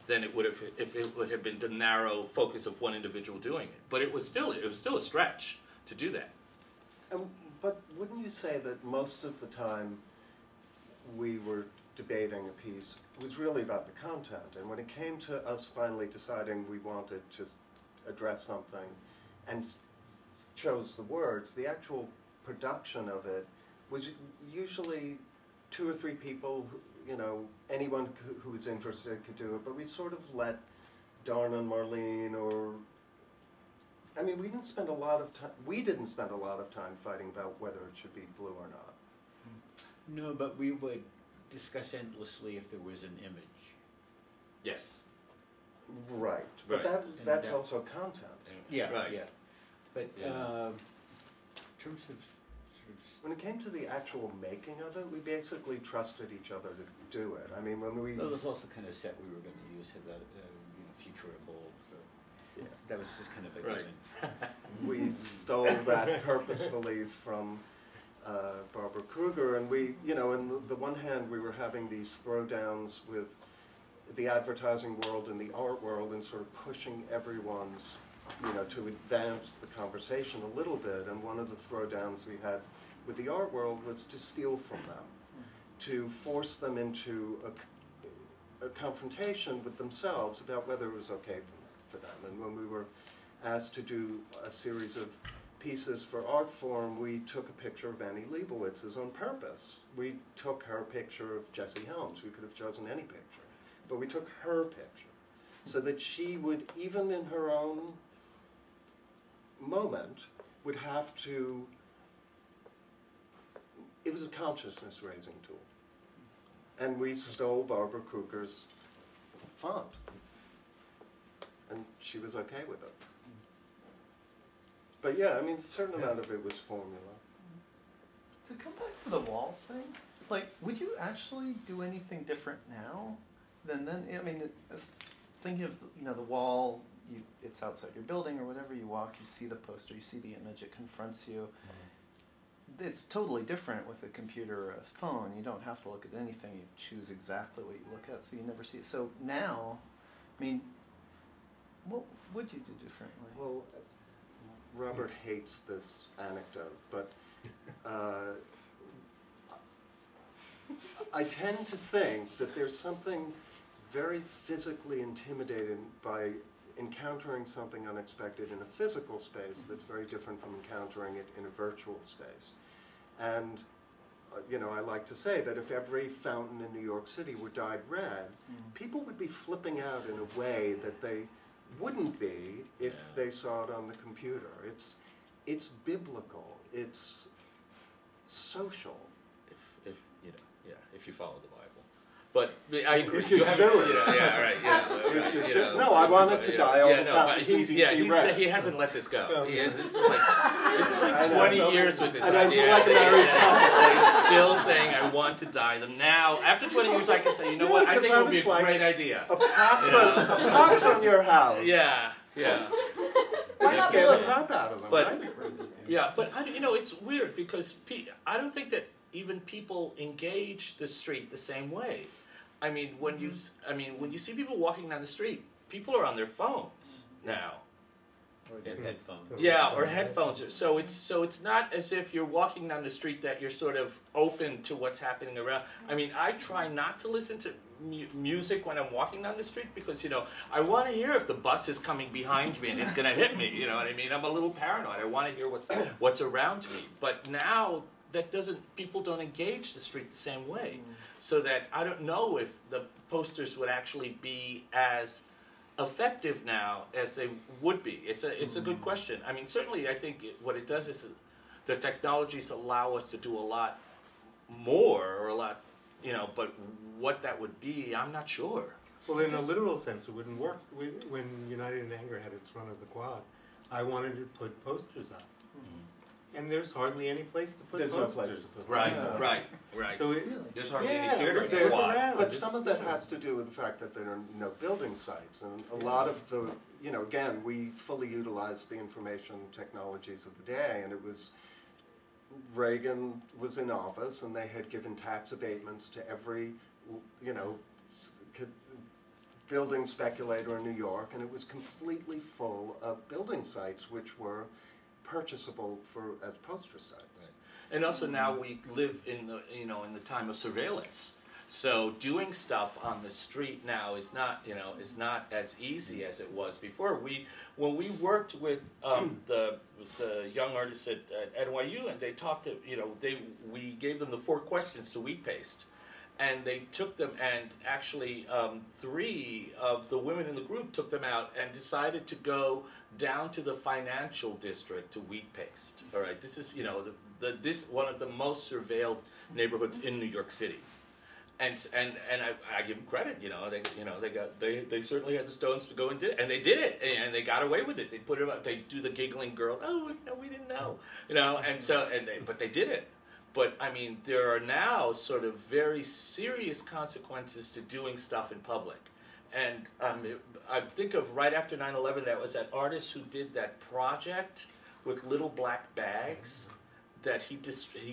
than it would have if it would have been the narrow focus of one individual doing it. But it was still a stretch to do that. But wouldn't you say that most of the time we were debating a piece was really about the content, and when it came to us finally deciding we wanted to address something and chose the words, the actual production of it was usually 2 or 3 people, you know, anyone who was interested could do it, but we sort of let Darn and Marlene, or, I mean, we didn't spend a lot of time fighting about whether it should be blue or not. No, but we would discuss endlessly if there was an image. Yes. Right, but that's also content. Yeah, right. Yeah. But in terms of when it came to the actual making of it, we basically trusted each other to do it. I mean, when we... Well, it was also kind of set we were going to use that, future evolved, so yeah, that was just kind of a given. We stole that purposefully from Barbara Kruger, and we, you know, on the one hand, we were having these throwdowns with the advertising world and the art world and sort of pushing everyone's, you know, to advance the conversation a little bit, and one of the throwdowns we had with the art world was to steal from them, to force them into a confrontation with themselves about whether it was okay for them. And when we were asked to do a series of pieces for art form, we took a picture of Annie Leibowitz's on purpose. We took her picture of Jessie Helms. We could have chosen any picture, but we took her picture so that she would, even in her own moment, would have to, it was a consciousness-raising tool. And we stole Barbara Kruger's font. And she was okay with it. But yeah, I mean, a certain amount of it was formula. To come back to the wall thing, like, would you actually do anything different now than then? I mean, thinking of, you know, the wall, it's outside your building or whatever, you walk, you see the poster, you see the image, it confronts you. It's totally different with a computer or a phone. You don't have to look at anything. You choose exactly what you look at, so you never see it. So now, I mean, what would you do differently? Well, Robert hates this anecdote, but I tend to think that there's something very physically intimidating by encountering something unexpected in a physical space that's very different from encountering it in a virtual space. And, you know, I like to say that if every fountain in New York City were dyed red, people would be flipping out in a way that they wouldn't be if they saw it on the computer. It's biblical. It's social. If you know, yeah, if you follow the Bible. But I agree. If you're Jewish. Yeah, right. Yeah. No, I wanted to die on the fountains in DC red. He hasn't let this go. This is like 20 years with this idea. He's still saying, I want to dye them. Now, after 20 years, I can say, you know what, I think it would be a great idea. A pox on your house. Yeah. Let's scare the crap out of them, right? Yeah, but you know, it's weird because I don't think that even people engage the street the same way. I mean, when you see people walking down the street, people are on their phones now. Or their headphones. Yeah, or headphones. So it's not as if you're walking down the street that you're sort of open to what's happening around. I mean, I try not to listen to music when I'm walking down the street because, you know, I want to hear if the bus is coming behind me and it's going to hit me. You know what I mean? I'm a little paranoid. I want to hear what's around me. But now people don't engage the street the same way. So that I don't know if the posters would actually be as effective now as they would be. It's a good question. I mean, certainly I think what it does is the technologies allow us to do a lot more or a lot, you know, but what that would be, I'm not sure. Well, in a literal sense, it wouldn't work. When United in Anger had its run of the quad, I wanted to put posters up. And there's hardly any place to put There's posters. no place to put Right, them. right, right. So There's hardly yeah, any theater. they look Why? around. But some of that has to do with the fact that there are no building sites, and a lot of the, you know, again, we fully utilized the information technologies of the day, and it was, Reagan was in office, and they had given tax abatements to every, you know, building speculator in New York, and it was completely full of building sites which were purchasable for as poster sites. Right. And also now we live in the, you know, in the time of surveillance. So doing stuff on the street now is not, you know, is not as easy as it was before. When we worked with the young artists at NYU, and they talked to, you know, we gave them the 4 questions to wheat paste. And they took them, and actually 3 of the women in the group took them out and decided to go down to the financial district to wheat paste. All right, this is, you know, this one of the most surveilled neighborhoods in New York City, and I give them credit. You know, they certainly had the stones to go and did it, and they did it, and they got away with it. They put it up. They do the giggling girl. Oh, you know, we didn't know. You know, and so but they did it. But, I mean, there are now sort of very serious consequences to doing stuff in public. And I think of right after 9/11, that was that artist who did that project with little black bags that he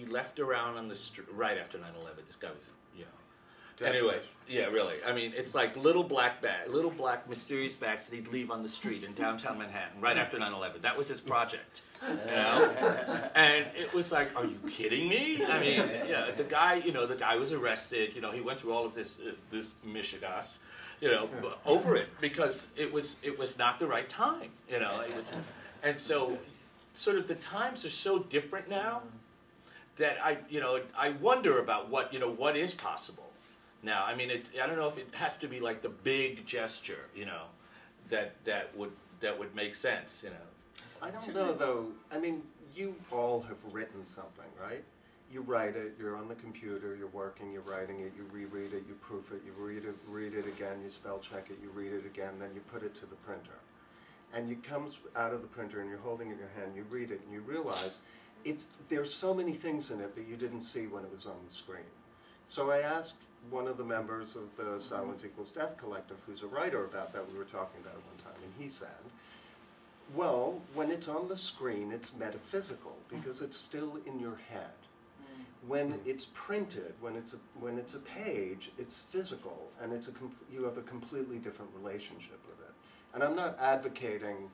left around on the street right after 9/11. This guy was, you know. Anyway, yeah, really. I mean, it's like little black mysterious bags that he'd leave on the street in downtown Manhattan right after 9/11. That was his project, you know. And it was like, are you kidding me? I mean, yeah, the guy was arrested. You know, he went through all of this mishigas, you know, over it because it was not the right time. You know, it was, and so sort of the times are so different now that I wonder about what is possible. Now, I mean, I don't know if it has to be like the big gesture, you know, that would make sense, you know. I don't know, though. I mean, you all have written something, right? You write it, you're on the computer, you're working, you're writing it, you reread it, you proof it, you read it again, you spell check it, you read it again, then you put it to the printer. And it comes out of the printer and you're holding it in your hand, you read it, and you realize there's so many things in it that you didn't see when it was on the screen. So I asked one of the members of the Silence Equals Death Collective, who's a writer about that, we were talking about it one time, and he said, well, when it's on the screen, it's metaphysical, because it's still in your head. When it's printed, when it's a page, it's physical, and you have a completely different relationship with it. And I'm not advocating,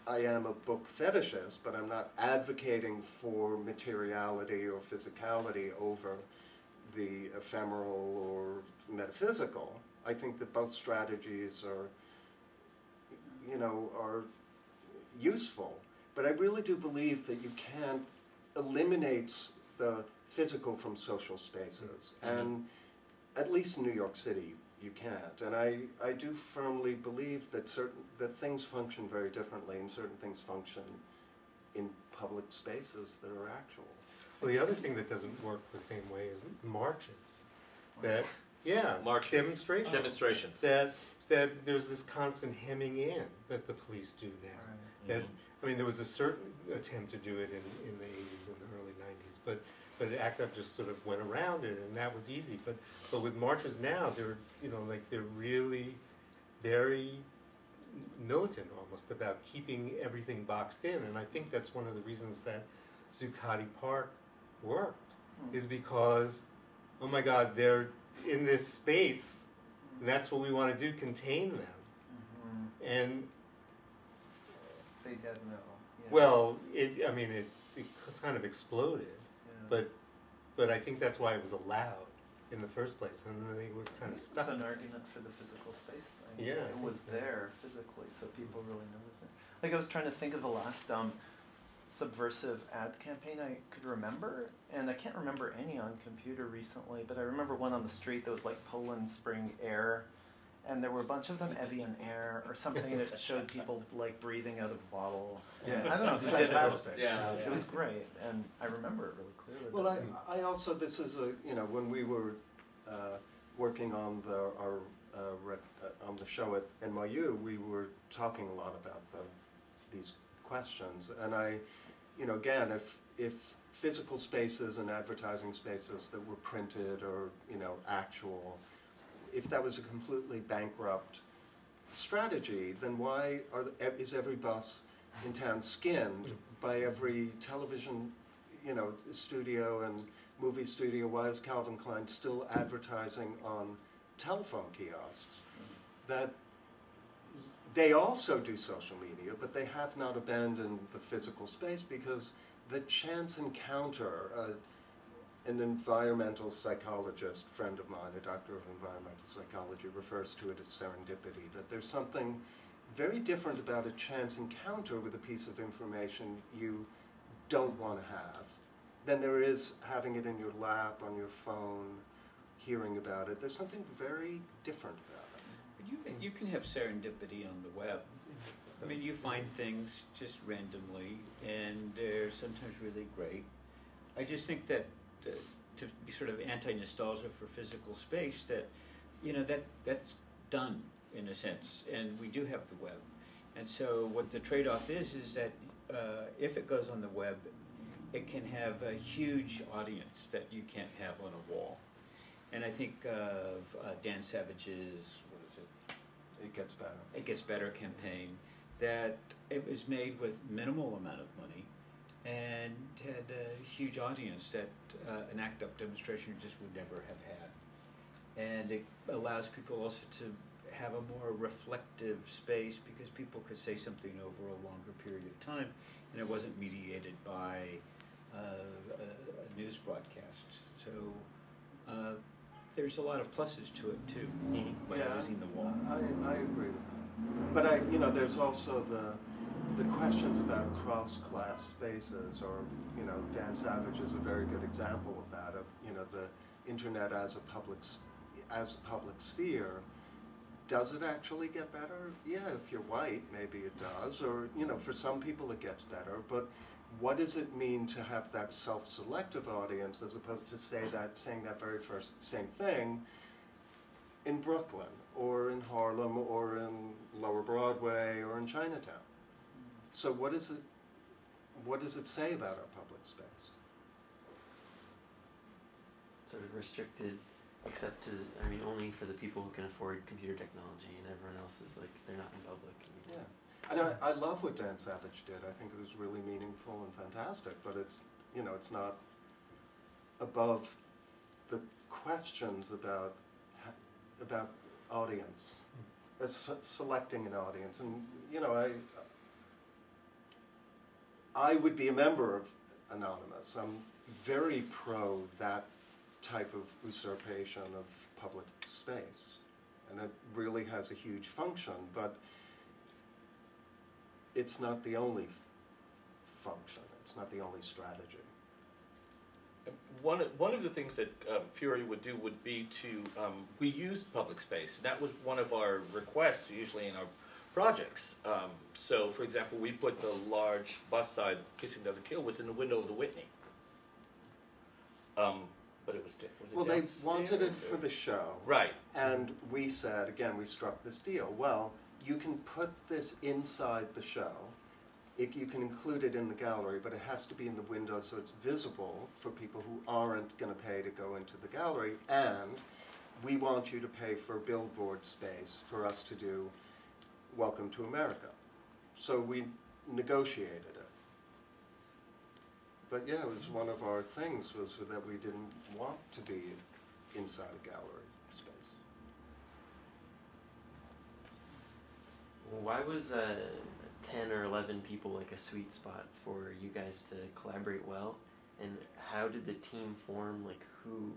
I am a book fetishist, but I'm not advocating for materiality or physicality over the ephemeral or metaphysical. I think that both strategies are useful. But I really do believe that you can't eliminate the physical from social spaces. And at least in New York City, you can't. And I do firmly believe that things function very differently, and certain things function in public spaces that are actual. Well, the other thing that doesn't work the same way is marches. Demonstrations. Demonstrations. That there's this constant hemming in that the police do now. That I mean, there was a certain attempt to do it in the 80s and the early 90s, but ACT UP just sort of went around it, and that was easy. But with marches now, they're really very militant almost about keeping everything boxed in, and I think that's one of the reasons that Zuccotti Park worked, is because, oh my God, they're in this space, and that's what we want to do, contain them. And they did know. Yeah. Well, it kind of exploded, but I think that's why it was allowed in the first place, and then they were kind of stuck. It's an argument for the physical space thing. Yeah, it was there physically, so people really noticed it. Like I was trying to think of the last subversive ad campaign I could remember, and I can't remember any on computer recently, but I remember one on the street that was like Poland Spring Air, and there were a bunch of them, Evian Air or something that showed people like breathing out of a bottle. Yeah, I don't know if it's you did fantastic. it was great, and I remember it really clearly. Well, I also, this is when we were working on on the show at NYU, we were talking a lot about these questions, and you know, again, if physical spaces and advertising spaces that were printed or, you know, actual, if that was a completely bankrupt strategy, then why is every bus in town skinned by every television, you know, studio and movie studio? Why is Calvin Klein still advertising on telephone kiosks? That they also do social media, but they have not abandoned the physical space, because the chance encounter, an environmental psychologist friend of mine, a doctor of environmental psychology, refers to it as serendipity, that there's something very different about a chance encounter with a piece of information you don't want to have than there is having it in your lap, on your phone, hearing about it. There's something very different about it. But you can have serendipity on the web. I mean, you find things just randomly, and they're sometimes really great. I just think that to be sort of anti-nostalgia for physical space, that, you know, that's done in a sense, and we do have the web. And so what the trade-off is that if it goes on the web, it can have a huge audience that you can't have on a wall. And I think of Dan Savage's, what is it? It Gets Better. It Gets Better campaign, that it was made with minimal amount of money and had a huge audience that an ACT UP demonstration just would never have had. And it allows people also to have a more reflective space, because people could say something over a longer period of time, and it wasn't mediated by a news broadcast. So there's a lot of pluses to it too, by using the wall. I agree with that. But you know, there's also the questions about cross-class spaces, or, you know, Dan Savage is a very good example of that, of, you know, the internet as a public sphere. Does it actually get better? Yeah, if you're white, maybe it does, or, you know, for some people it gets better, but what does it mean to have that self-selective audience, as opposed to saying that very first same thing in Brooklyn, or in Harlem, or in Lower Broadway, or in Chinatown? So what does it say about our public space? Sort of restricted, except to, I mean, only for the people who can afford computer technology, and everyone else is like, they're not in public. Yeah. And I love what Dan Savage did. I think it was really meaningful and fantastic, but it's, you know, it's not above the questions about audience, selecting an audience. And, you know, I would be a member of Anonymous. I'm very pro that type of usurpation of public space, and it really has a huge function, but it's not the only function. It's not the only strategy. One of the things that Fury would do would be to, we used public space. And that was one of our requests usually in our projects. So, for example, we put the large bus side, Kissing Doesn't Kill, was in the window of the Whitney. But it was it well, they wanted it for the show. Right. And we said, again, we struck this deal. Well, you can put this inside the show. You can include it in the gallery, but it has to be in the window so it's visible for people who aren't going to pay to go into the gallery. And we want you to pay for billboard space for us to do Welcome to America. So we negotiated it. But yeah, it was one of our things, was that we didn't want to be inside a gallery space. Why was 10 or 11 people like a sweet spot for you guys to collaborate well? And how did the team form? Like, who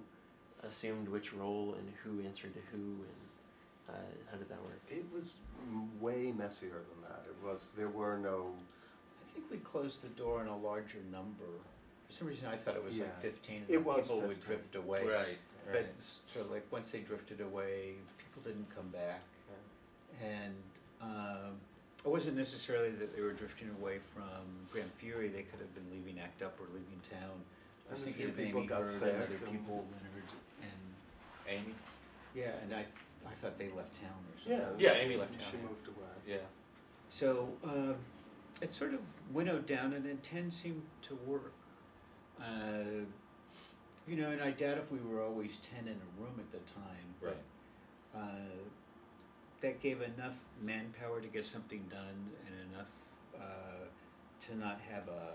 assumed which role and who answered to who, and how did that work? It was way messier than that. There were no... I think we closed the door on a larger number. For some reason I thought it was like 15, and it was people 15. would drift away. Right. But so like once they drifted away, people didn't come back. And it wasn't necessarily that they were drifting away from Gran Fury. They could have been leaving ACT UP or leaving town. I was thinking of Amy Bird and other people. And Amy? Yeah, and I thought they left town or something. Yeah, Amy left town. She moved away. Yeah. So it sort of winnowed down, and then 10 seemed to work. You know, and I doubt if we were always 10 in a room at the time, but that gave enough manpower to get something done, and enough to not have a,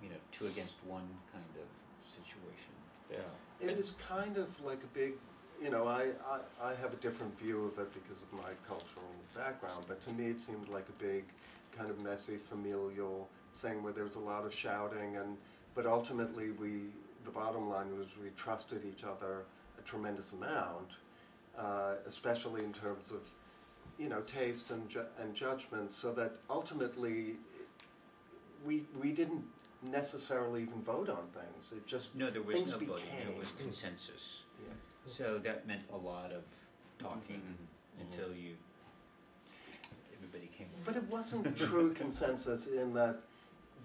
you know, 2 against 1 kind of situation. Yeah. It was kind of like a big, you know, I have a different view of it because of my cultural background, but to me it seemed like a big kind of messy familial thing where there was a lot of shouting, but ultimately the bottom line was we trusted each other a tremendous amount, especially in terms of, you know, taste and judgment, so that ultimately we didn't necessarily even vote on things. It just there was things no became. voting. It was consensus. Yeah. So that meant a lot of talking until everybody came. But it wasn't true consensus in that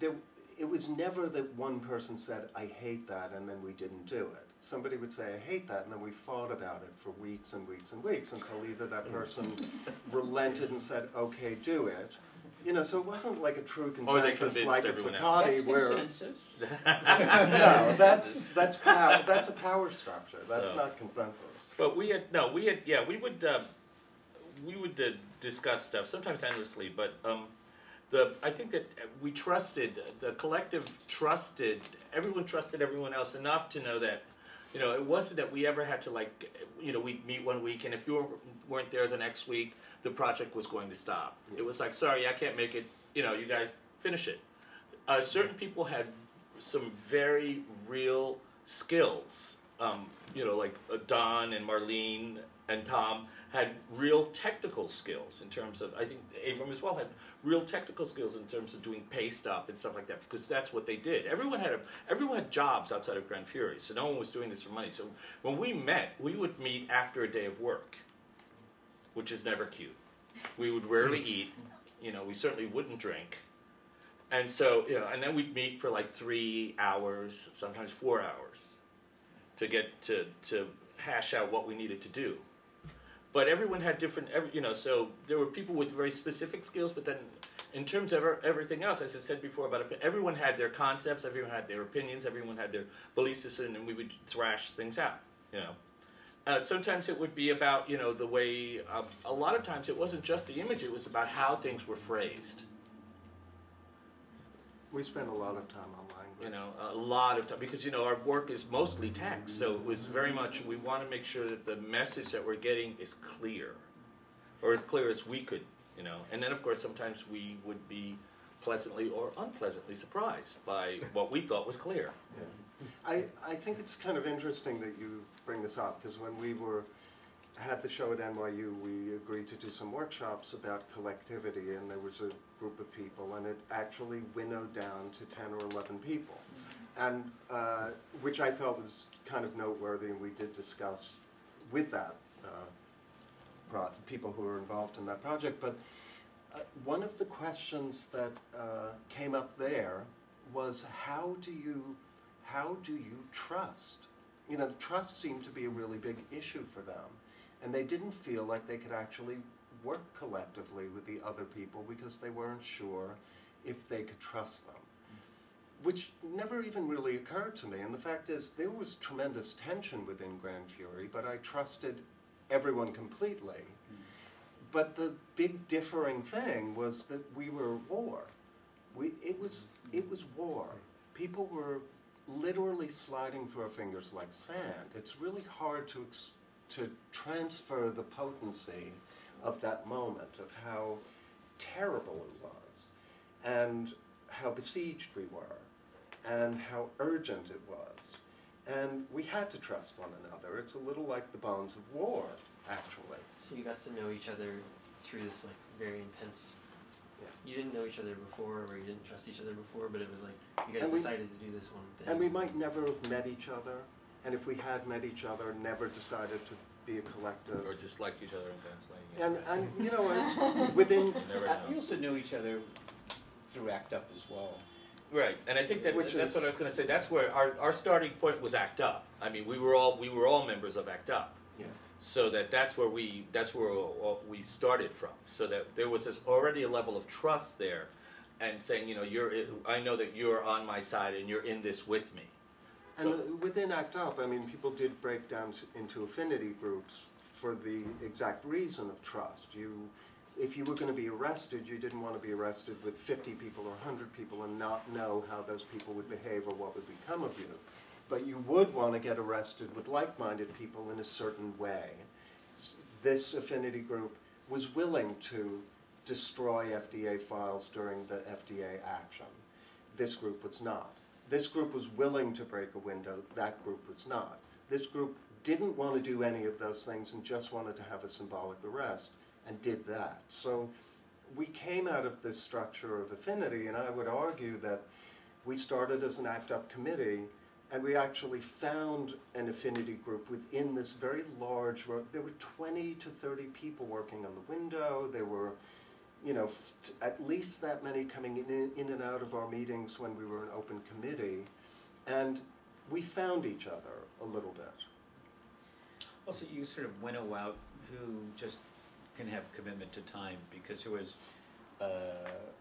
it was never that one person said, I hate that, and then we didn't do it. Somebody would say, I hate that, and then we fought about it for weeks and weeks and weeks until either that person relented and said, okay, do it. You know, so it wasn't like a true consensus like it's a Cadi where... consensus. No, that's power. That's a power structure. That's not consensus. But we would discuss stuff, sometimes endlessly, but I think that we trusted, the collective trusted, everyone trusted everyone else enough to know that, you know, it wasn't that we ever had to, like, you know, we'd meet one week, and if you weren't there the next week, the project was going to stop. It was like, sorry, I can't make it, you know, you guys finish it. Certain people had some very real skills, you know, like Don and Marlene and Tom had real technical skills in terms of, I think Avram as well had real technical skills in terms of doing paste up and stuff like that, because that's what they did. Everyone had jobs outside of Gran Fury, so no one was doing this for money. So when we met, we would meet after a day of work, which is never cute. We would rarely eat, you know, we certainly wouldn't drink. And so, you know, and then we'd meet for like 3 hours, sometimes 4 hours, to get to hash out what we needed to do. But everyone had different, you know, so there were people with very specific skills, but then in terms of everything else, as I said before, about everyone had their concepts, everyone had their opinions, everyone had their belief system, and we would thrash things out, you know. Sometimes it would be about, you know, the way, a lot of times it wasn't just the image, it was about how things were phrased. We spent a lot of time on language. You know, a lot of time, because, you know, our work is mostly text, so it was very much, we want to make sure that the message that we're getting is clear, or as clear as we could, you know. And then, of course, sometimes we would be pleasantly or unpleasantly surprised by what we thought was clear. Yeah. I think it's kind of interesting that you bring this up, because when we had the show at NYU, we agreed to do some workshops about collectivity, and there was a group of people, and it actually winnowed down to 10 or 11 people, and which I felt was kind of noteworthy, and we did discuss with that people who were involved in that project. But one of the questions that came up there was, how do you trust? You know, trust seemed to be a really big issue for them. And they didn't feel like they could actually work collectively with the other people because they weren't sure if they could trust them, which never even really occurred to me. And the fact is, there was tremendous tension within Gran Fury, but I trusted everyone completely. But the big differing thing was that we were at war. It was war. People were literally sliding through our fingers like sand. It's really hard to transfer the potency of that moment, of how terrible it was, and how besieged we were, and how urgent it was. And we had to trust one another. It's a little like the bones of war, actually. So you got to know each other through this like very intense... You didn't know each other before, or you didn't trust each other before, but it was like you guys decided to do this one thing. And we might never have met each other, and if we had met each other, never decided to be a collective. Or disliked each other intensely. And you know, within... You also knew each other through ACT UP as well. Right, and I think that's what I was going to say. That's where our starting point was ACT UP. I mean, we were all members of ACT UP. Yeah. So that's where we started from. So that there was already a level of trust there and saying, you know, I know that you're on my side and you're in this with me. So, And within ACT UP, I mean, people did break down into affinity groups for the exact reason of trust. If you were going to be arrested, you didn't want to be arrested with 50 people or 100 people and not know how those people would behave or what would become of you. But you would want to get arrested with like-minded people in a certain way. This affinity group was willing to destroy FDA files during the FDA action. This group was not. This group was willing to break a window. That group was not. This group didn't want to do any of those things and just wanted to have a symbolic arrest and did that. So we came out of this structure of affinity, and I would argue that we started as an ACT UP committee, and we actually found an affinity group within this very large, there were 20 to 30 people working on the window. There were, you know, at least that many coming in and out of our meetings when we were an open committee. And we found each other a little bit. Also, you sort of winnow out who just can have commitment to time, because there was,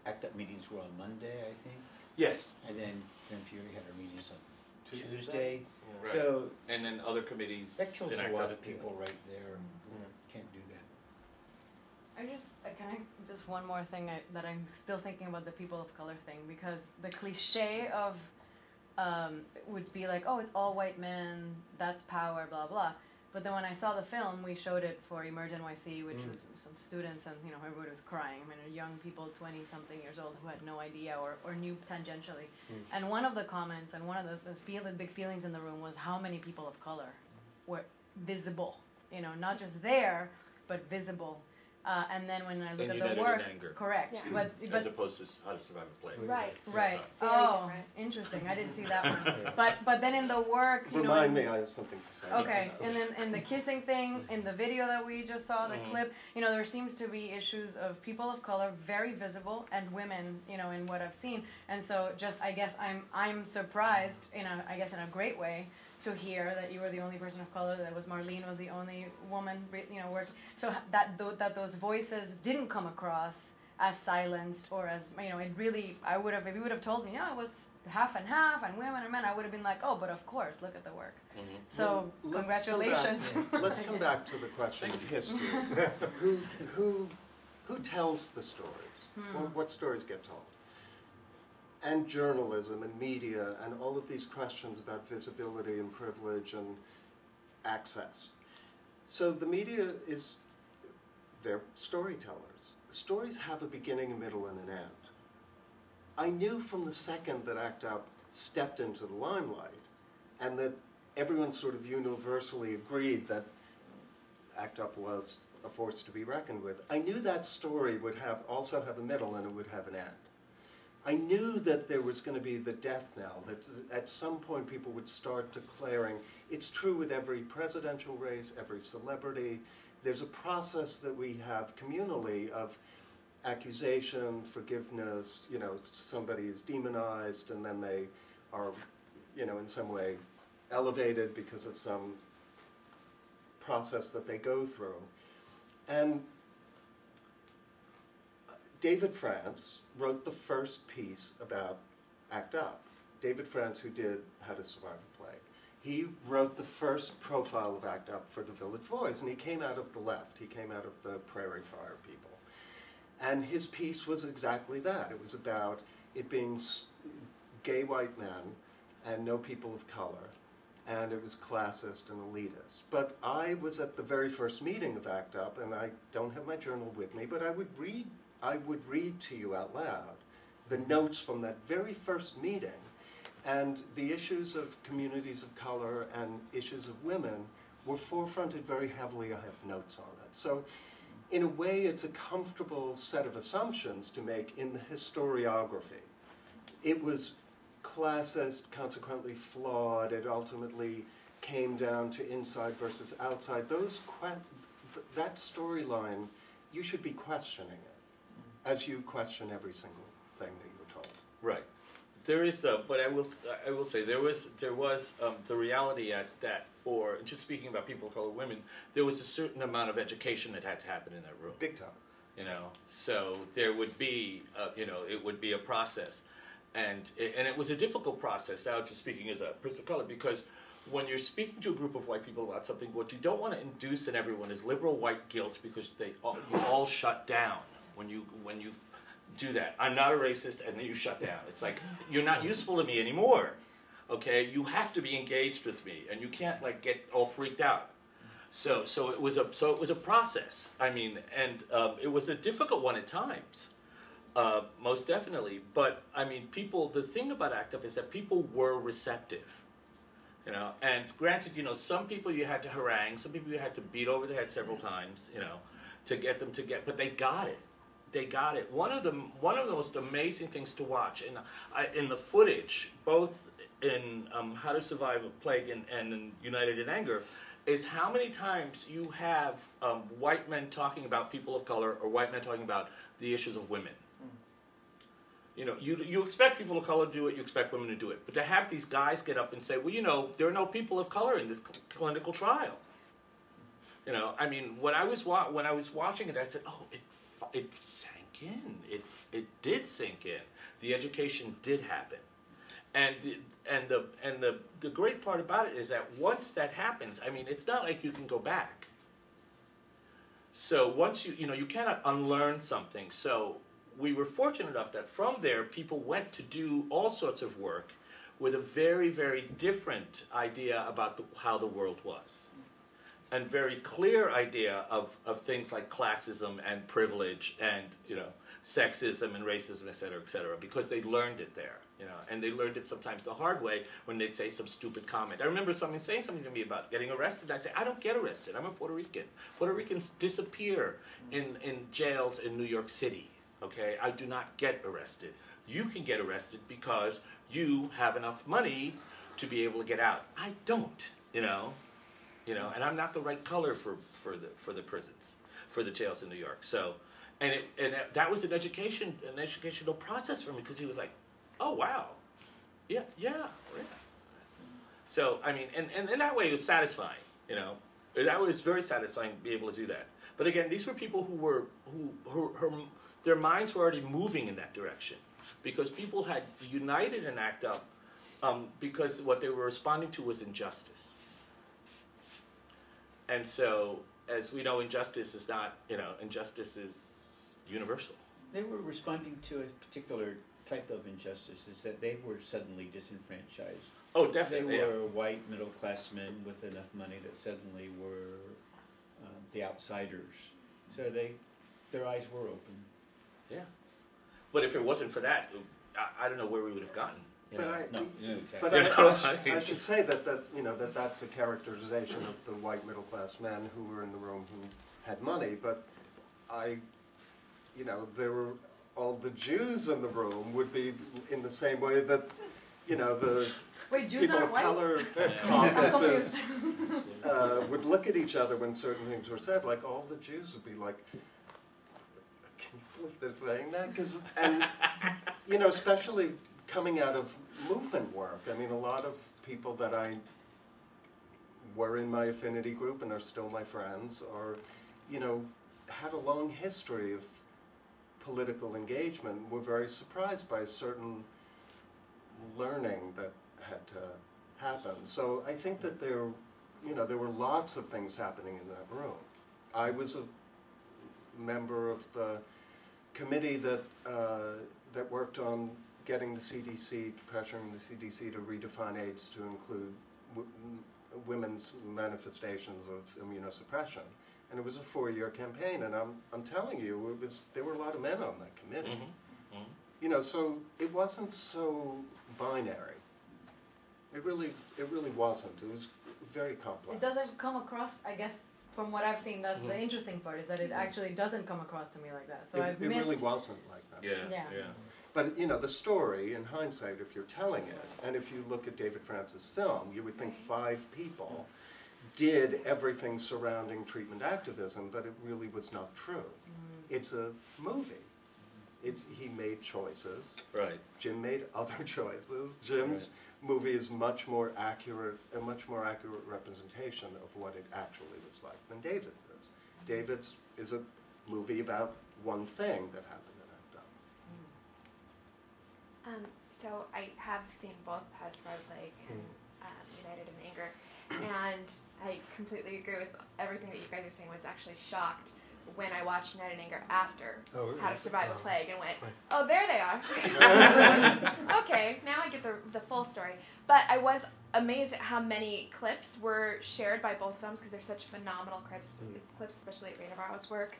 ACT UP meetings were on Monday, I think. yes. And then Gran Fury had our meetings on Tuesday. Yeah. Right. So And then other committees. that kills in a ACT lot UP. of people right there. Can't do that. Can I just one more thing that I'm still thinking about the people of color thing, because the cliche of would be like, oh, it's all white men, that's power, blah blah. But then when I saw the film, we showed it for Emerge NYC, which was some students, and you know, everybody was crying. I mean, young people, 20-something years old, who had no idea or knew tangentially. And one of the comments and one of the big feelings in the room was how many people of color were visible. You know, not just there, but visible. And then when I look at United the work, in Anger. correct, As but opposed to How to Survive a Plague. right. Very Oh, different. interesting. I didn't see that one. But then in the work, you Remind know, me, I have something to say. okay, and then in the kissing thing, in the video that we just saw, the clip, you know, there seems to be issues of people of color very visible and women, you know, in what I've seen. And so just, I guess I'm surprised in a great way to hear that you were the only person of color, that Marlene was the only woman, you know, working. So that those voices didn't come across as silenced or as, you know, it really, if you would have told me, yeah, it was half and half and women and men, I would have been like, oh, but of course, look at the work. So Let's congratulations. Let's come back to the question of history. who tells the stories? What stories get told? And journalism and media and all of these questions about visibility and privilege and access. So the media they're storytellers. Stories have a beginning, a middle, and an end. I knew from the second that ACT UP stepped into the limelight and that everyone sort of universally agreed that ACT UP was a force to be reckoned with. I knew that story would also have a middle and it would have an end. I knew that there was going to be the death knell, that at some point people would start declaring, it's true with every presidential race, every celebrity, there's a process that we have communally of accusation, forgiveness, you know, somebody is demonized and then they are, you know, in some way elevated because of some process that they go through. And David France wrote the first piece about ACT UP. David France, who did How to Survive a Plague. He wrote the first profile of ACT UP for the Village Voice, and he came out of the left. He came out of the Prairie Fire people. And his piece was exactly that. It was about it being gay white men and no people of color, and it was classist and elitist. But I was at the very first meeting of ACT UP, and I don't have my journal with me, but I would read to you out loud the notes from that very first meeting. And the issues of communities of color and issues of women were forefronted very heavily. I have notes on it. So in a way, it's a comfortable set of assumptions to make in the historiography. It was classist, consequently flawed. It ultimately came down to inside versus outside. That storyline, you should be questioning it, as you question every single thing that you're told. Right. There is but I will say there was the reality at that for just speaking about people of color, women, there was a certain amount of education that had to happen in that room. Big time. you know. So there would be, you know, it would be a process, and it was a difficult process. Now, just speaking as a person of color, because when you're speaking to a group of white people about something, what you don't want to induce in everyone is liberal white guilt, because you all shut down when you do that. I'm not a racist, and then you shut down. It's like, you're not useful to me anymore. Okay, you have to be engaged with me, and you can't like get all freaked out. So it was a process. I mean, and it was a difficult one at times, most definitely. But I mean, the thing about ACT UP is that people were receptive, you know. And granted, you know, some people you had to harangue, some people you had to beat over the head several times, you know, to get them to get. But they got it. They got it. One of the most amazing things to watch in the footage, both in How to Survive a Plague and in United in Anger, is how many times you have white men talking about people of color, or white men talking about the issues of women. You know, you expect people of color to do it, you expect women to do it, but to have these guys get up and say, well, you know, there are no people of color in this clinical trial. You know, I mean, when I was watching it, I said, oh, it sank in. It did sink in. The education did happen. And the great part about it is that once that happens, I mean, it's not like you can go back. So once you know, you cannot unlearn something. So we were fortunate enough that from there, people went to do all sorts of work with a very, very different idea about how the world was. And very clear idea of things like classism and privilege and, you know, sexism and racism, et cetera, because they learned it there, you know, and they learned it sometimes the hard way when they'd say some stupid comment. I remember someone saying something to me about getting arrested, and I say, I don't get arrested, I'm a Puerto Rican. Puerto Ricans disappear in jails in New York City, okay? I do not get arrested. You can get arrested because you have enough money to be able to get out. I don't, you know, and I'm not the right color for the prisons, for the jails in New York. So, and that was an educational process for me, because he was like, oh wow, yeah. So I mean, and in that way it was satisfying, you know. That was very satisfying to be able to do that. But again, these were people who their minds were already moving in that direction, because people had united and ACT UP because what they were responding to was injustice. And so, as we know, injustice is not, you know, injustice is universal. They were responding to a particular type of injustice, is that they were suddenly disenfranchised. Oh, definitely. They were white middle-class men with enough money that suddenly were the outsiders. So their eyes were open. Yeah. But if it wasn't for that, I don't know where we would have gotten. But I should say that you know, that's a characterization of the white middle class men who were in the room who had money. But you know, there were all the Jews in the room would be in the same way that, you know, the people of color caucuses would look at each other when certain things were said. Like all the Jews would be like, can you believe they're saying that? And you know, especially coming out of movement work. I mean, a lot of people that I were in my affinity group and are still my friends, or, you know, had a long history of political engagement, were very surprised by a certain learning that had to happen. So I think that there were lots of things happening in that room. I was a member of the committee that worked on getting the CDC, pressuring the CDC to redefine AIDS to include women's manifestations of immunosuppression. And it was a 4-year campaign, and I'm telling you, there were a lot of men on that committee. Mm-hmm. Mm-hmm. You know, so it wasn't so binary. It really wasn't. It was very complex. It doesn't come across, I guess, from what I've seen, that's the interesting part, is that it actually doesn't come across to me like that. So I've missed... It really wasn't like that. Yeah. But, you know, the story, in hindsight, if you're telling it, and if you look at David France's film, you would think 5 people did everything surrounding treatment activism, but it really was not true. It's a movie. He made choices. Right. Jim made other choices. Jim's movie is much more accurate, a much more accurate representation of what it actually was like than David's is. David's is a movie about one thing that happened in Act Up. So I have seen both How to Survive a Plague and United in Anger, and I completely agree with everything that you guys are saying. Was actually shocked when I watched United in Anger after How to Survive a Plague and went, oh, there they are. Okay, now I get the full story. But I was amazed at how many clips were shared by both films because they're such phenomenal clips, especially at Rita Navarro's work.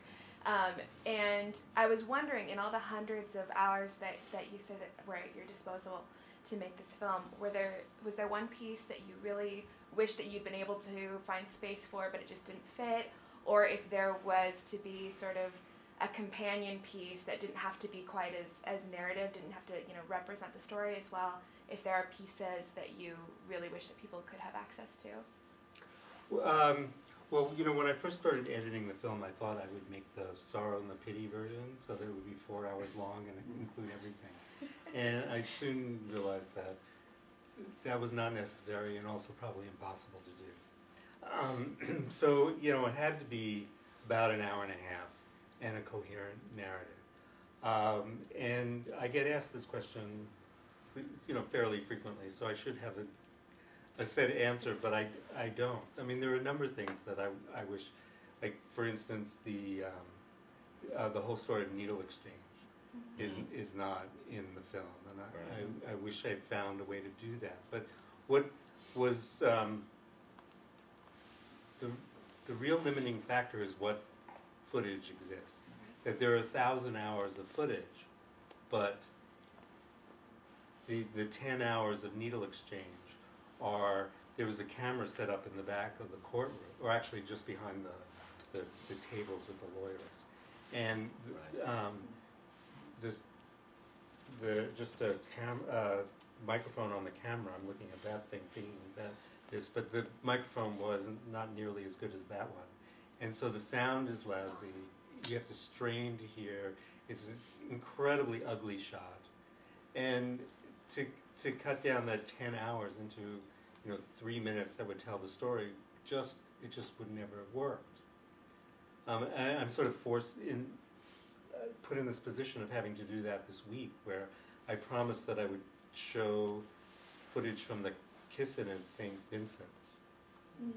And I was wondering, in all the hundreds of hours that you said that were at your disposal to make this film, was there one piece that you really wished that you'd been able to find space for, but it just didn't fit? Or if there was to be sort of a companion piece that didn't have to be quite as narrative, didn't have to represent the story as well, if there are pieces that you really wish that people could have access to? Well, when I first started editing the film, I thought I would make the sorrow and the pity version so that it would be 4 hours long and include everything. And I soon realized that that was not necessary and also probably impossible to do. So, it had to be about an hour and a half and a coherent narrative. And I get asked this question, fairly frequently, so I should have a set answer, but I don't. I mean, there are a number of things that I wish, like, for instance, the whole story of needle exchange is not in the film, and I wish I'd found a way to do that. But what was the real limiting factor is what footage exists. That there are 1,000 hours of footage, but the 10 hours of needle exchange there was a camera set up in the back of the courtroom, or actually just behind the tables with the lawyers, and just a microphone on the camera. I'm looking at that thing, thinking but the microphone was not nearly as good as that one, and so the sound is lousy. You have to strain to hear. It's an incredibly ugly shot, and to cut down that 10 hours into 3 minutes that would tell the story, it just would never have worked. I'm sort of put in this position of having to do that this week, where I promised that I would show footage from the Kiss-In at St. Vincent's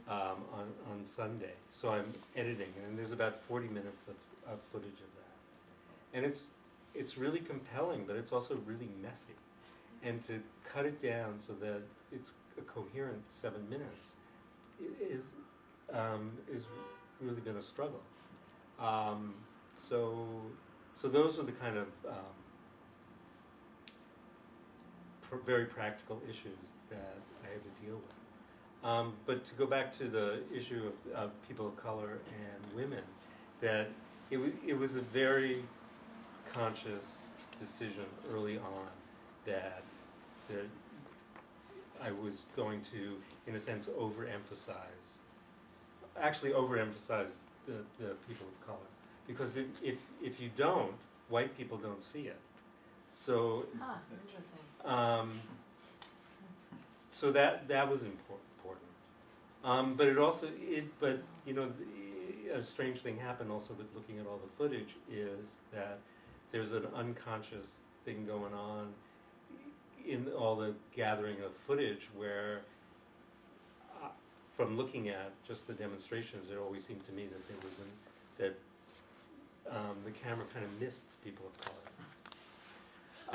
on Sunday. So I'm editing, and there's about 40 minutes of footage of that. And it's really compelling, but it's also really messy. And to cut it down so that it's a coherent 7 minutes is really been a struggle. So those were the kind of very practical issues that I had to deal with. But to go back to the issue of people of color and women, that it was a very conscious decision early on that I was going to, in a sense, overemphasize the people of color. Because if you don't, white people don't see it. So interesting. So that was important. But it also a strange thing happened also with looking at all the footage is that there's an unconscious thing going on in all the gathering of footage where, from looking at just the demonstrations, it always seemed to me that there was the camera kind of missed people of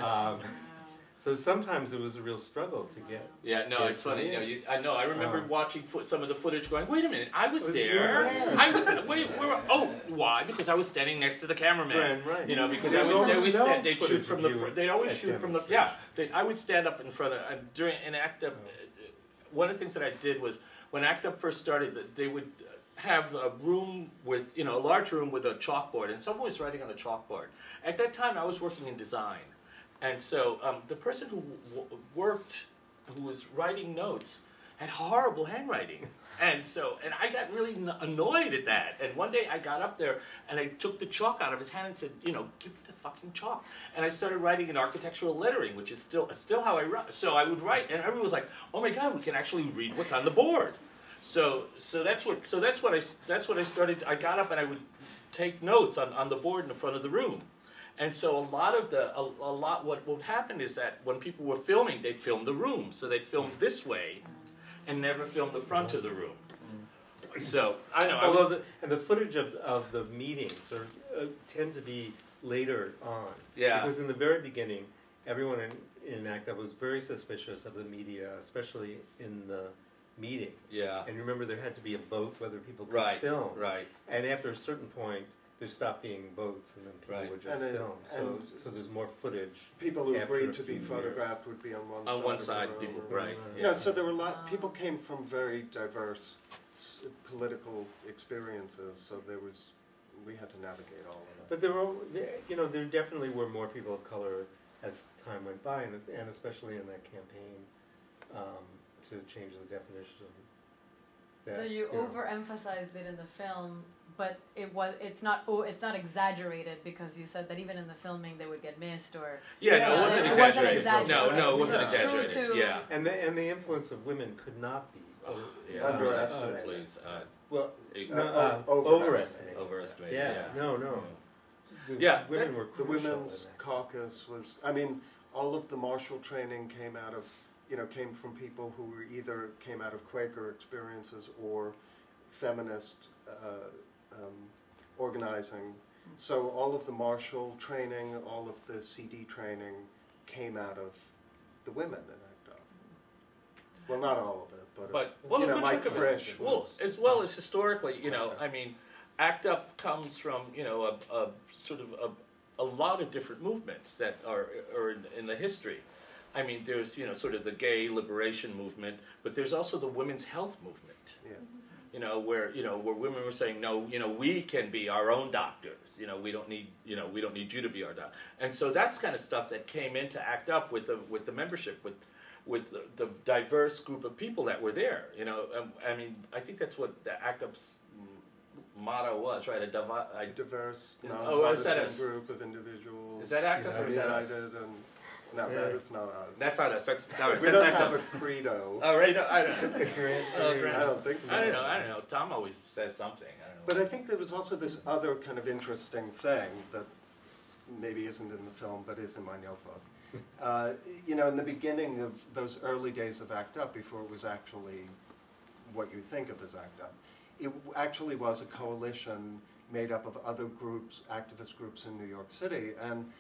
color. So sometimes it was a real struggle to get. Yeah, no, it's funny. I know. I remember watching some of the footage, going, "Wait a minute, I was there. there. I was. Wait, why? Because I was standing next to the cameraman. Right. Because they'd shoot from the. They'd always shoot from the. Yeah, I would stand up in front of during an Act Up. One of the things that I did was when Act Up first started, they would have a room with a large room with a chalkboard, and someone was writing on the chalkboard. At that time, I was working in design. And so the person who who was writing notes, had horrible handwriting. And I got really annoyed at that. And one day I got up there and I took the chalk out of his hand and said, give me the fucking chalk. And I started writing in architectural lettering, which is still how I write. So I would write, and everyone was like, "Oh my God, we can actually read what's on the board." So that's what I started. I got up and I would take notes on the board in the front of the room. And so what would happen is that when people were filming, they'd film the room. So they'd film this way and never film the front of the room. So, I know. Although the footage of the meetings tend to be later on. Yeah. Because in the very beginning, everyone in ACT UP was very suspicious of the media, especially in the meetings. Yeah. And remember, there had to be a vote whether people could film. Right. And after a certain point, there stopped being votes, and then people would just film. So there's more footage. People who after agreed a to be few photographed would be on one side. On one side, of the room, right. You know, so there were a lot. People came from very diverse political experiences, so we had to navigate all of that. But there definitely were more people of color as time went by, and especially in that campaign to change the definition. So you overemphasized it in the film, but it's not exaggerated, because you said that even in the filming they would get missed or it wasn't exaggerated. No, it wasn't It's exaggerated. true Yeah. And the influence of women could not be underestimated. Please. Overestimated. Overestimated. Yeah. No. Women were the crucial. women's caucus was. I mean, all of the martial training came from people who were either came out of Quaker experiences or feminist organizing. So all of the martial training, all of the CD training came out of the women in ACT UP. Well, not all of it, but Mike Frisch was, as well as historically, I mean, ACT UP comes from, a sort of a lot of different movements that are in the history. I mean, there's, sort of the gay liberation movement, but there's also the women's health movement. Yeah. Where women were saying, no, we can be our own doctors. We don't need you to be our doctor. And so that's kind of stuff that came into ACT UP with the membership, with the diverse group of people that were there. I mean, I think that's what the ACT UP's motto was, right? A diverse, non-partisan group of individuals. Is that ACT UP or is that us? No, it's not us. That's not us. We don't have a credo. Oh, right. I don't know. I don't think so. I don't know. Tom always says something. I don't know. But I think there was also this other kind of interesting thing that maybe isn't in the film, but is in my notebook. In the beginning of those early days of ACT UP, before it was actually what you think of as ACT UP, it actually was a coalition made up of other groups, activist groups in New York City, and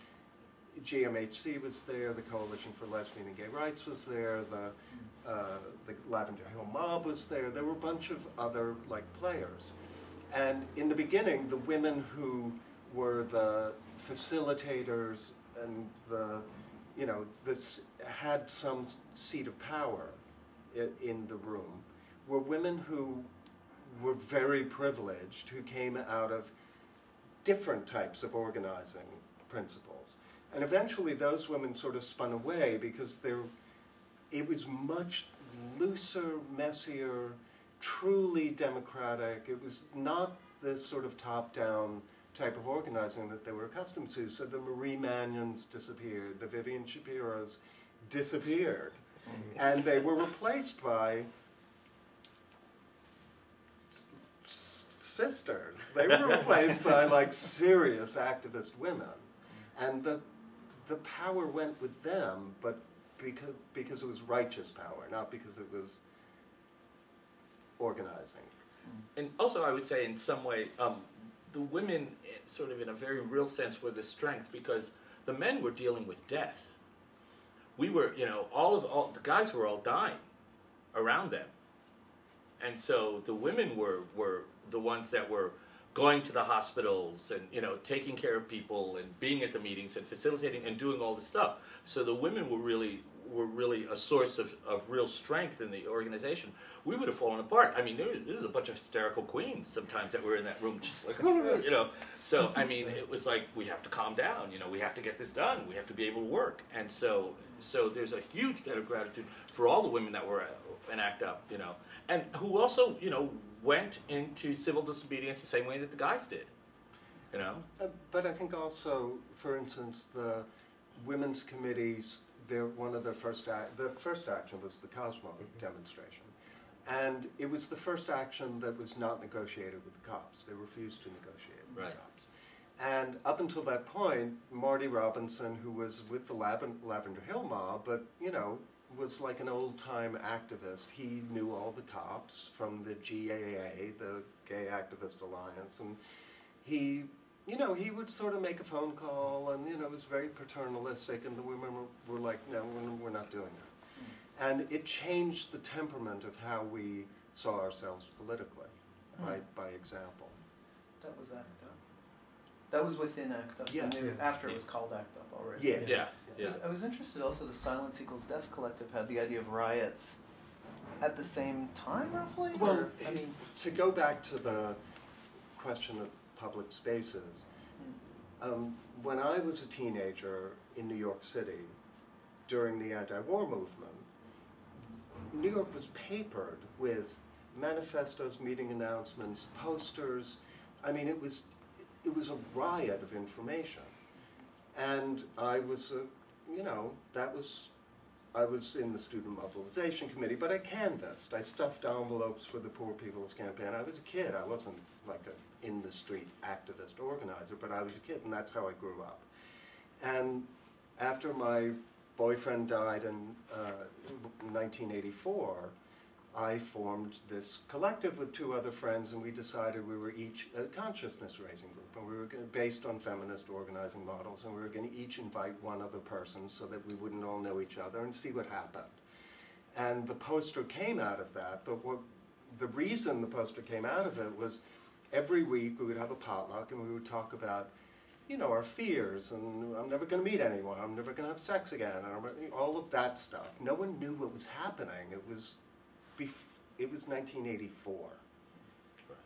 GMHC was there, the Coalition for Lesbian and Gay Rights was there, the Lavender Hill Mob was there. There were a bunch of other players. And in the beginning, the women who were the facilitators and had some seat of power in the room were women who were very privileged, who came out of different types of organizing principles. And eventually those women sort of spun away because it was much looser, messier, truly democratic. It was not this sort of top-down type of organizing that they were accustomed to. So the Marie Manions disappeared, the Vivian Shapiros disappeared, and they were replaced by sisters. They were replaced by serious activist women, and the power went with them, but because it was righteous power, not because it was organizing. And also, I would say, in some way, the women, sort of in a very real sense, were the strength, because the men were dealing with death. We were, all the guys were all dying around them, and so the women were the ones that were going to the hospitals and taking care of people and being at the meetings and facilitating and doing all this stuff. So the women were really a source of real strength in the organization. We would have fallen apart. I mean, there was a bunch of hysterical queens sometimes that were in that room, just like So I mean, it was like, we have to calm down. We have to get this done. We have to be able to work. And so there's a huge debt of gratitude for all the women that were in ACT UP, and who also went into civil disobedience the same way that the guys did, But I think also, for instance, the women's committees, one of their first action was the Cosmo demonstration, and it was the first action that was not negotiated with the cops. They refused to negotiate Right. And up until that point, Marty Robinson, who was with the Lavender Hill mob, but, you know, was like an old-time activist. He knew all the cops from the GAA, the Gay Activist Alliance, and he, you know, he would sort of make a phone call, and, you know, it was very paternalistic, and the women were like, no, we're not doing that. And it changed the temperament of how we saw ourselves politically, by example. That was ACT UP. That was within ACT UP. Yeah. After it was called ACT UP already. Yeah. Yeah. Yeah. I was interested also, the Silence Equals Death Collective had the idea of riots at the same time, roughly? Well, or, I mean, to go back to the question of public spaces, when I was a teenager in New York City during the anti-war movement, New York was papered with manifestos, meeting announcements, posters. I mean, it was a riot of information. And I was, you know, I was in the Student Mobilization Committee, but I canvassed. I stuffed envelopes for the Poor People's Campaign. I was a kid. I wasn't like an in-the-street activist organizer, but I was a kid, and that's how I grew up. And after my boyfriend died in 1984, I formed this collective with two other friends, and we decided we were each a consciousness-raising group, and we were based on feminist organizing models, and we were going to each invite one other person so that we wouldn't all know each other and see what happened. And the poster came out of that, but the reason the poster came out of it was every week we would have a potluck, and we would talk about, you know, our fears, and I'm never going to meet anyone, I'm never going to have sex again, and all of that stuff. No one knew what was happening. It was 1984.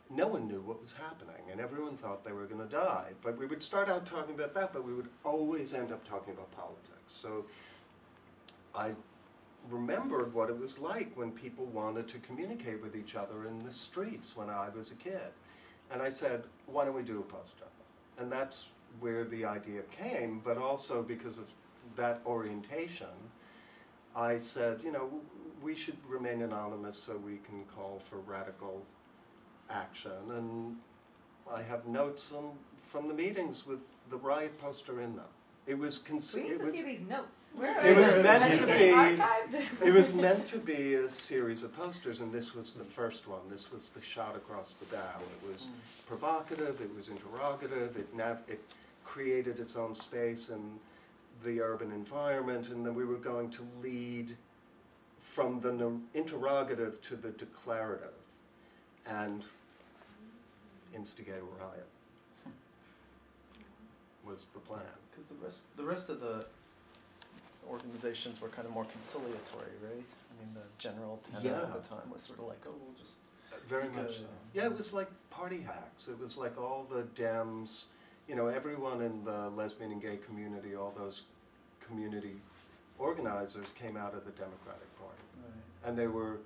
No one knew what was happening, and everyone thought they were going to die. But we would start out talking about that, but we would always end up talking about politics. So I remembered what it was like when people wanted to communicate with each other in the streets when I was a kid. And I said, why don't we do a poster? And that's where the idea came, but also because of that orientation, I said, you know, we should remain anonymous so we can call for radical action. And I have notes from the meetings with the riot poster in them. It was We need to see these notes. Where it was meant to be. archived? It was meant to be a series of posters, and this was the first one. This was the shot across the bow. It was provocative. It was interrogative. It created its own space in the urban environment, and then we were going to lead from the interrogative to the declarative and instigate a riot was the plan. because the rest of the organizations were kind of more conciliatory, right? I mean, the general tenor at the time was sort of like, oh, we'll just... Very much so. Yeah, it was like party hacks. It was like all the Dems, you know, everyone in the lesbian and gay community, all those community organizers came out of the Democratic Party. Right. And they were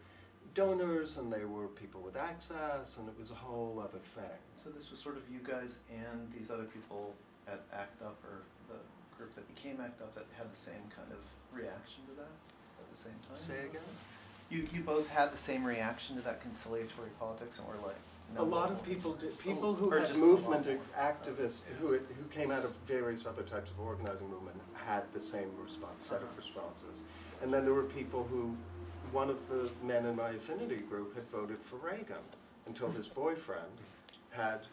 donors, and they were people with access, and it was a whole other thing. So this was sort of you guys and these other people at ACT UP, or the group that became ACT UP, that had the same kind of reaction to that at the same time? Say again? You both had the same reaction to that conciliatory politics, and were like, no, a lot of people did. People who or had just movement activists who came out of various other types of organizing movement had the same set of responses. And then there were people who, one of the men in my affinity group had voted for Reagan until his boyfriend had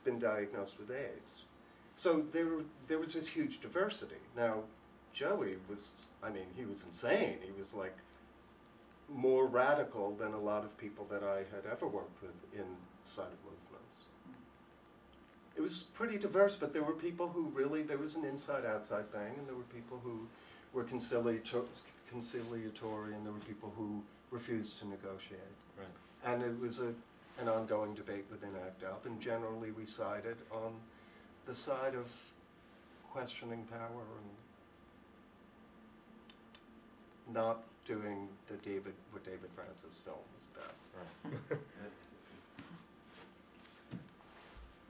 been diagnosed with AIDS. So there was this huge diversity. Now, Joey was, I mean, he was insane. He was like more radical than a lot of people that I had ever worked with inside of movements. It was pretty diverse, but there were people who really, there was an inside-outside thing, and there were people who were conciliatory, and there were people who refused to negotiate. Right. And it was an ongoing debate within ACT UP, and generally we sided on the side of questioning power and not doing what David Francis' film was about. Right.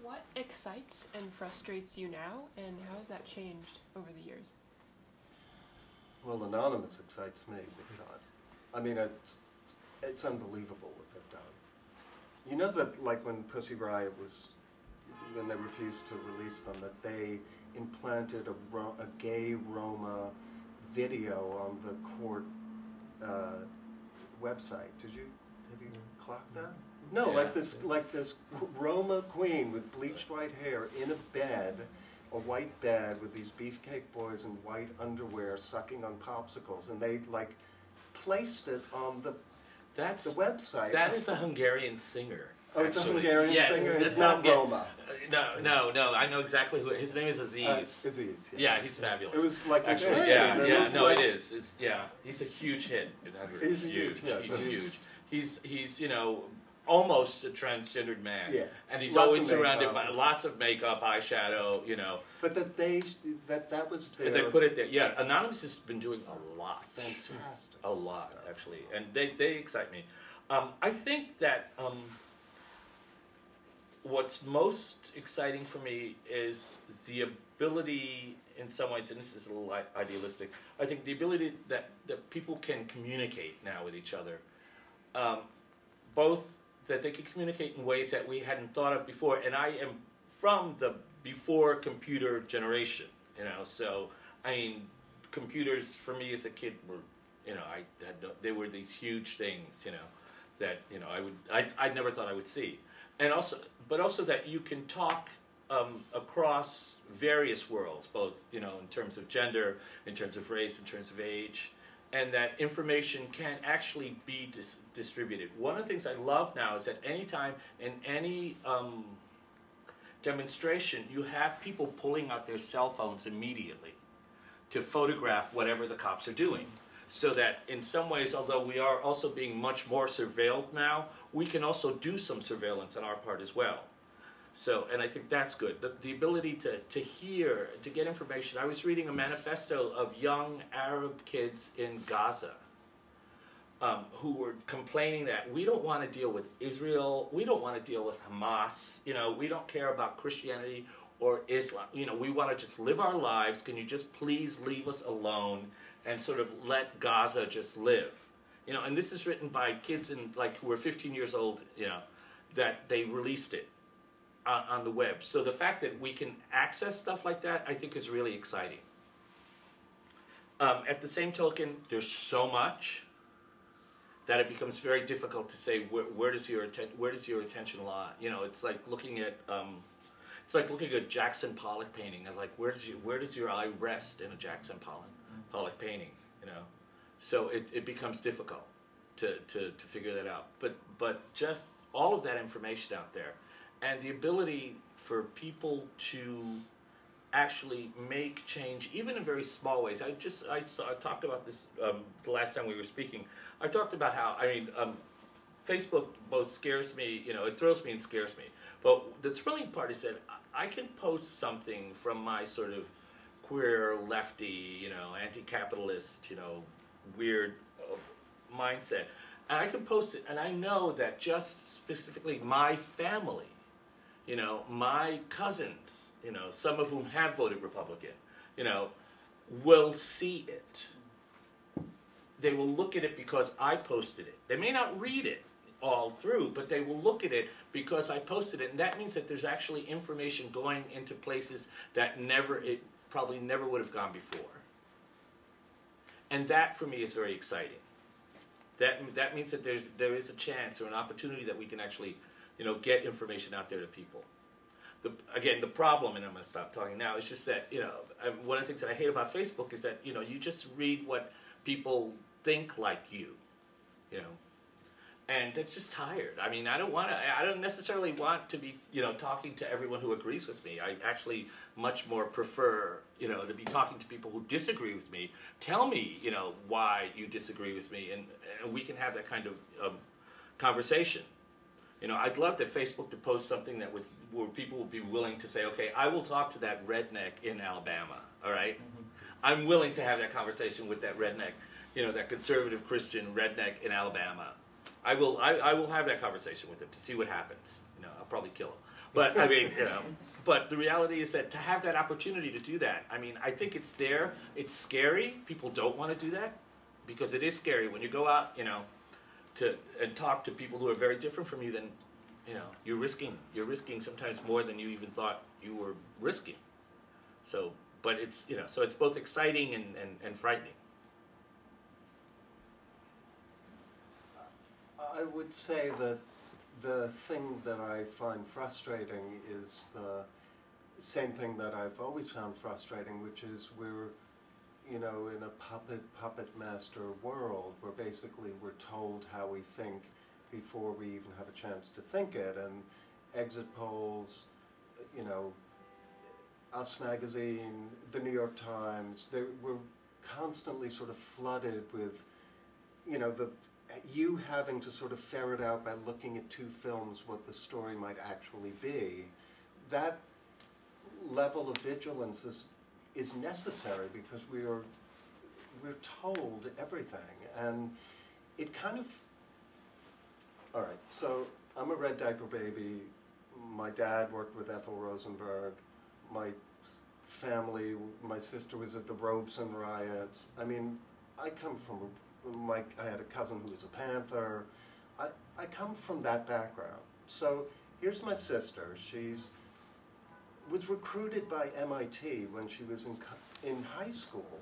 What excites and frustrates you now, and how has that changed over the years? Well, Anonymous excites me big time. I mean, it's unbelievable what they've done. You know that, like, when Pussy Riot was, when they refused to release them, that they implanted a gay Roma video on the court website. Have you clocked that? No, Yeah. like this Roma queen with bleached white hair in a bed, a white bed with these beefcake boys in white underwear sucking on popsicles, and they like placed it on the website. That is a Hungarian singer. Oh, it's a actually. Hungarian singer? It's not Roma. No, I know exactly who. His name is Aziz. Aziz, yeah, he's fabulous. It was like actually, a it is. It's he's a huge hit in Hungary. He's a huge hit. He's huge. He's almost a transgendered man. Yeah. And he's Lots always of surrounded makeup. by lots of makeup, eyeshadow, But that was their... They put it there. Yeah, Anonymous has been doing a lot. Fantastic. A lot, actually. And they excite me. I think that what's most exciting for me is the ability, in some ways, and this is a little idealistic, I think the ability that people can communicate now with each other. Both that they can communicate in ways that we hadn't thought of before. And I am from the before computer generation, so, I mean, computers for me as a kid were, they were these huge things, that, I never thought I would see. And but also that you can talk across various worlds, both, in terms of gender, in terms of race, in terms of age, and that information can actually be distributed. One of the things I love now is that anytime in any demonstration, you have people pulling out their cell phones immediately to photograph whatever the cops are doing. So that in some ways, although we are also being much more surveilled now, we can also do some surveillance on our part as well. So, and I think that's good. The ability to hear, to get information. I was reading a manifesto of young Arab kids in Gaza who were complaining that we don't want to deal with Israel, we don't want to deal with Hamas, we don't care about Christianity or Islam. We want to just live our lives. Can you just please leave us alone and sort of let Gaza just live? And this is written by kids who were 15 years old, that they released it on the web. So the fact that we can access stuff like that, I think, is really exciting. At the same token, there's so much that it becomes very difficult to say where does your attention lie. It's like looking at Jackson Pollock painting, and like where does your eye rest in a Jackson Pollock painting? So it becomes difficult to figure that out. But just all of that information out there, and the ability for people to actually make change, even in very small ways. I talked about this the last time we were speaking. I talked about how, Facebook both scares me, it thrills me and scares me. But the thrilling part is that I can post something from my sort of queer, lefty, anti-capitalist, weird mindset. And I can post it, and I know that just specifically my family, my cousins, some of whom have voted Republican, will see it. They will look at it because I posted it. They may not read it all through, but they will look at it because I posted it. And that means that there's actually information going into places that it probably never would have gone before. And that, for me, is very exciting. That means that there is a chance or an opportunity that we can actually get information out there to people. Again, the problem, and I'm going to stop talking now, is just that, one of the things that I hate about Facebook is that, you just read what people think like you, and it's just tired. I don't necessarily want to be, talking to everyone who agrees with me. I actually much more prefer, to be talking to people who disagree with me. Tell me, why you disagree with me, and we can have that kind of conversation. I'd love to Facebook to post something where people would be willing to say, okay, I will talk to that redneck in Alabama, all right? Mm-hmm. I'm willing to have that conversation with that redneck, that conservative Christian redneck in Alabama. I will have that conversation with him to see what happens. I'll probably kill him. But, but the reality is that to have that opportunity to do that, I think it's there. It's scary. People don't want to do that because it is scary when you go out, and talk to people who are very different from you, then you know, you're risking sometimes more than you even thought you were risking. So, but it's, you know, so it's both exciting and frightening. I would say that the thing that I find frustrating is the same thing that I've always found frustrating, which is we're, you know, in a puppet master world where basically we're told how we think before we even have a chance to think it, and exit polls, you know, Us Magazine, the New York Times, we're constantly sort of flooded with, you know, you having to sort of ferret out by looking at two films what the story might actually be. That level of vigilance is necessary because we're told everything, and it kind of, all right, so I'm a red diaper baby. My dad worked with Ethel Rosenberg. My family, my sister was at the Robeson riots. I mean, I come from, I had a cousin who was a Panther. I come from that background. So here's my sister. Was recruited by MIT when she was in high school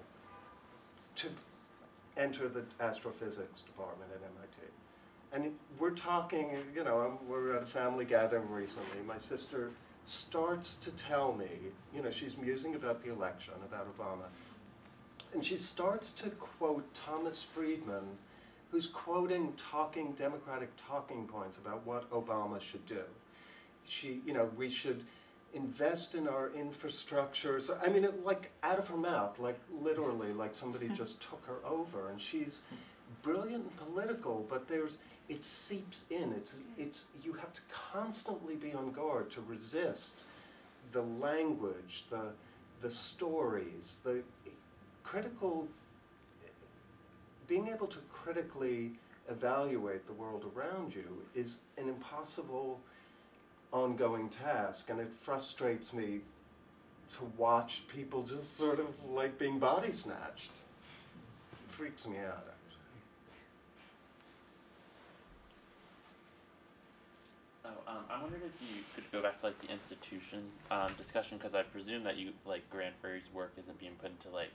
to enter the astrophysics department at MIT. And we're talking, you know, we're at a family gathering recently. My sister starts to tell me, you know, she's musing about the election, about Obama, and she starts to quote Thomas Friedman, who's quoting Democratic talking points about what Obama should do. You know, we should invest in our infrastructure. So, I mean, like out of her mouth, like literally, like somebody just took her over. And she's brilliant and political, but it seeps in. You have to constantly be on guard to resist the language, the stories, the critical, being able to critically evaluate the world around you is an impossible ongoing task, and it frustrates me to watch people just sort of like being body snatched. It freaks me out, actually. I wondered if you could go back to like the institution discussion, because I presume that you, like, Gran Fury's work isn't being put into like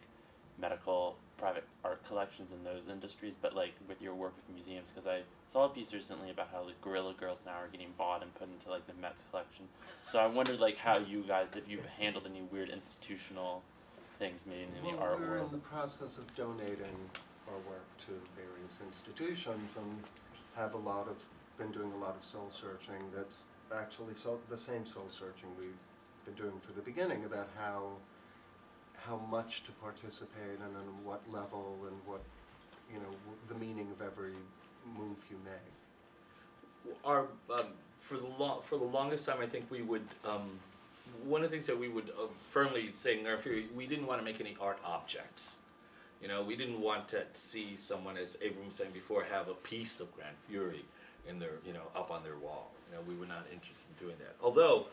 medical private art collections in those industries, but like with your work with museums, because I saw a piece recently about how like Gorilla Girls now are getting bought and put into like the Met's collection. So I wondered like how you guys, if you've handled any weird institutional things made in the art world. We're in the process of donating our work to various institutions, and have been doing a lot of soul searching. That's actually the same soul searching we've been doing for the beginning, about how much to participate and on what level, and what, you know, the meaning of every move you make. Our for the longest time, I think we would one of the things that we would firmly say in Gran Fury, we didn't want to make any art objects. You know, we didn't want to see someone, as Abram was saying before, have a piece of Gran Fury in their, you know, up on their wall. You know, we were not interested in doing that. Although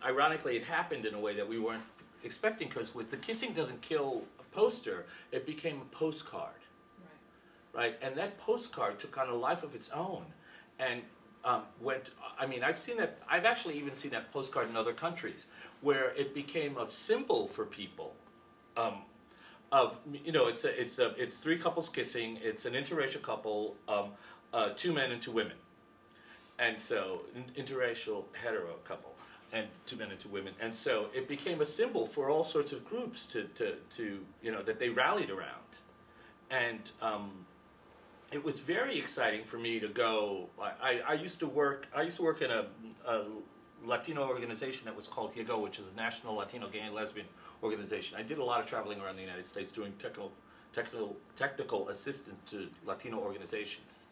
ironically, it happened in a way that we weren't expecting, because with the Kissing Doesn't Kill poster, it became a postcard. Right? And that postcard took on a life of its own, and I've actually even seen that postcard in other countries, where it became a symbol for people, of, you know, it's three couples kissing, it's an interracial couple, 2 men and 2 women. And so, interracial hetero couple, and 2 men and 2 women. And so it became a symbol for all sorts of groups to you know, that they rallied around. And it was very exciting for me to go. I used to work in a Latino organization that was called YEGO, which is a national Latino gay and lesbian organization. I did a lot of traveling around the United States doing technical assistance to Latino organizations,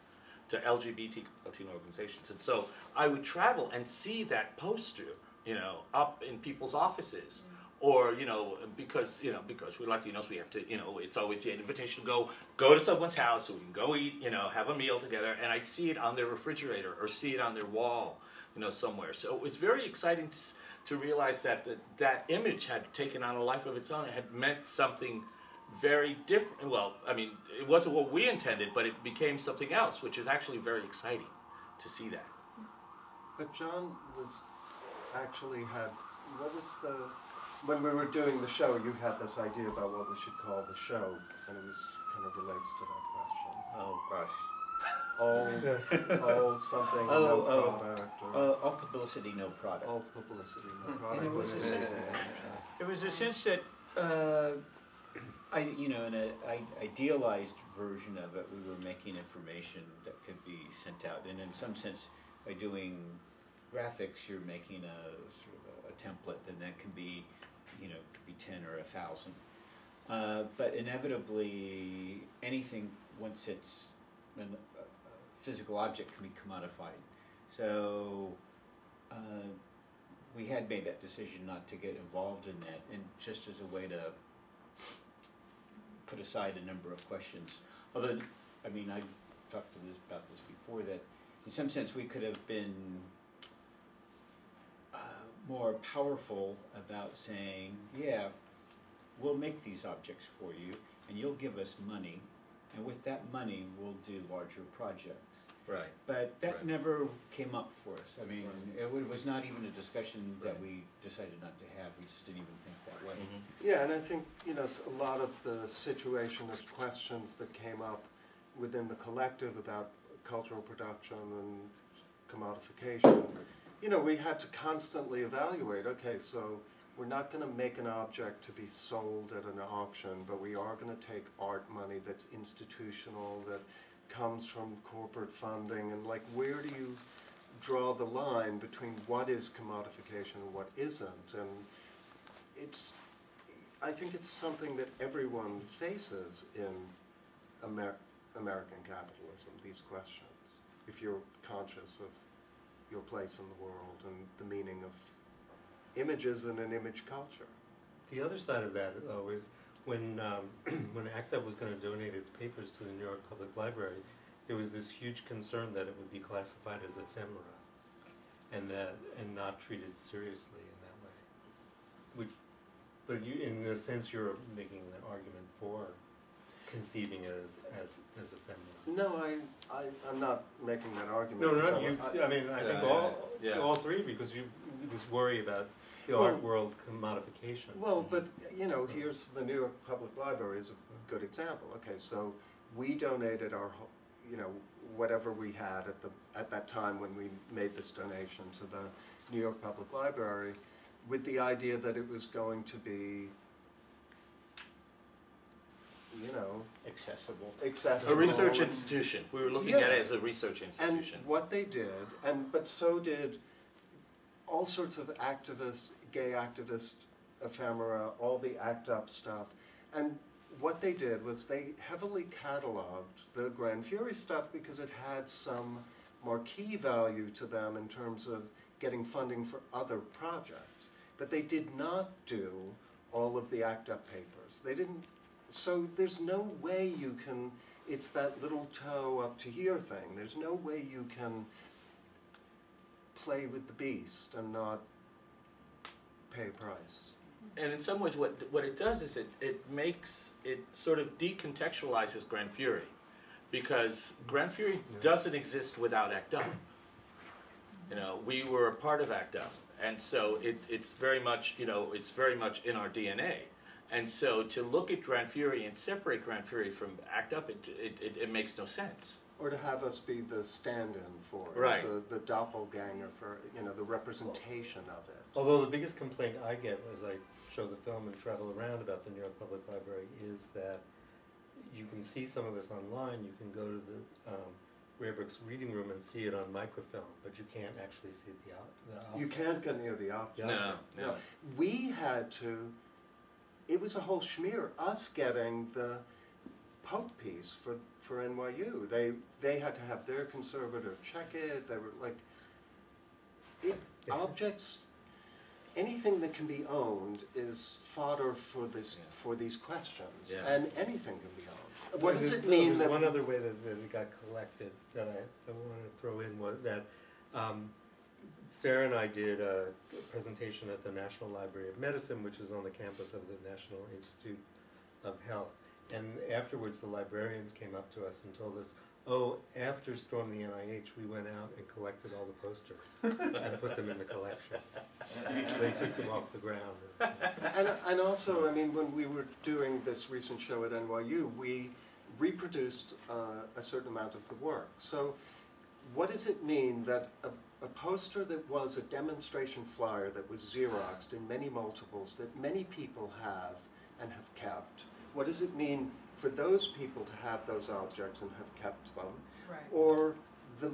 to LGBT Latino organizations. And so I would travel and see that poster, you know, up in people's offices. Or, you know, because we're Latinos, we have to, you know, it's always the invitation to go to someone's house so we can go eat, you know, have a meal together, and I'd see it on their refrigerator or see it on their wall, you know, somewhere. So it was very exciting to realize that that image had taken on a life of its own. It had meant something very different. Well, I mean, it wasn't what we intended, but it became something else, which is actually very exciting, to see that. But John was actually had, what was the, when we were doing the show, you had this idea about what we should call the show, and it was kind of relates to that question. Oh gosh. All something, no product. All publicity, no product. All publicity, no product. And it was a sense that in an idealized version of it, we were making information that could be sent out, and in some sense, by doing graphics, you're making a sort of a template, and that can be, could be 10 or 1,000. But inevitably, anything once it's a physical object can be commodified. So we had made that decision not to get involved in that, and just as a way to put aside a number of questions. Although, I talked about this before, that in some sense we could have been more powerful about saying, yeah, we'll make these objects for you, and you'll give us money, and with that money we'll do larger projects. Right. But that never came up for us. It was not even a discussion that we decided not to have. We just didn't even think that way. Yeah, and I think, a lot of the situationist questions that came up within the collective about cultural production and commodification, we had to constantly evaluate, okay, so we're not going to make an object to be sold at an auction, but we are going to take art money that's institutional, that comes from corporate funding, and where do you draw the line between what is commodification and what isn't? And I think it's something that everyone faces in American capitalism, these questions, if you're conscious of your place in the world and the meaning of images in an image culture. The other side of that, though, is when ACT UP was going to donate its papers to the New York Public Library, there was this huge concern that it would be classified as ephemera, and not treated seriously in that way. But in a sense, you're making an argument for conceiving it as ephemera. No, I'm not making that argument. No, not you. I think all three, because you this worry about the art world commodification. Well, but here's the New York Public Library is a good example. Okay, so we donated our, whatever we had at that time when we made this donation to the New York Public Library, with the idea that it was going to be, accessible. A research institution. We were looking at it as a research institution. And what they did, but so did all sorts of activists, gay activist ephemera, all the ACT UP stuff. And what they did was they heavily cataloged the Gran Fury stuff because it had some marquee value to them in terms of getting funding for other projects. But they did not do all of the ACT UP papers. They didn't. So there's no way you can, it's that little toe up to here thing. There's no way you can play with the beast and not pay a price. And in some ways what it does is it sort of decontextualizes Gran Fury, because Gran Fury doesn't exist without ACT UP. We were a part of ACT UP, and so it's very much, it's very much in our DNA. And so to look at Gran Fury and separate Gran Fury from ACT UP, it makes no sense. Or to have us be the stand-in for it, right. the doppelganger for, the representation of it. Although the biggest complaint I get as I show the film and travel around about the New York Public Library is that you can see some of this online. You can go to the Rare Books reading room and see it on microfilm, but you can't actually see the object. You can't get near the object. No. We had to. It was a whole schmear, us getting the Pope piece for NYU. They had to have their conservator check it. They were like, objects, anything that can be owned is fodder for these questions, and anything can be owned. What does it mean that... One other way that it got collected that I wanted to throw in was that Sarah and I did a presentation at the National Library of Medicine, which is on the campus of the National Institute of Health. And afterwards, the librarians came up to us and told us, Oh, after Storm the NIH, we went out and collected all the posters and put them in the collection. They took them off the ground. And also, I mean, when we were doing this recent show at NYU, we reproduced a certain amount of the work. So what does it mean that a poster that was a demonstration flyer that was Xeroxed in many multiples that many people have and have kept, what does it mean for those people to have those objects and have kept them, Right. or the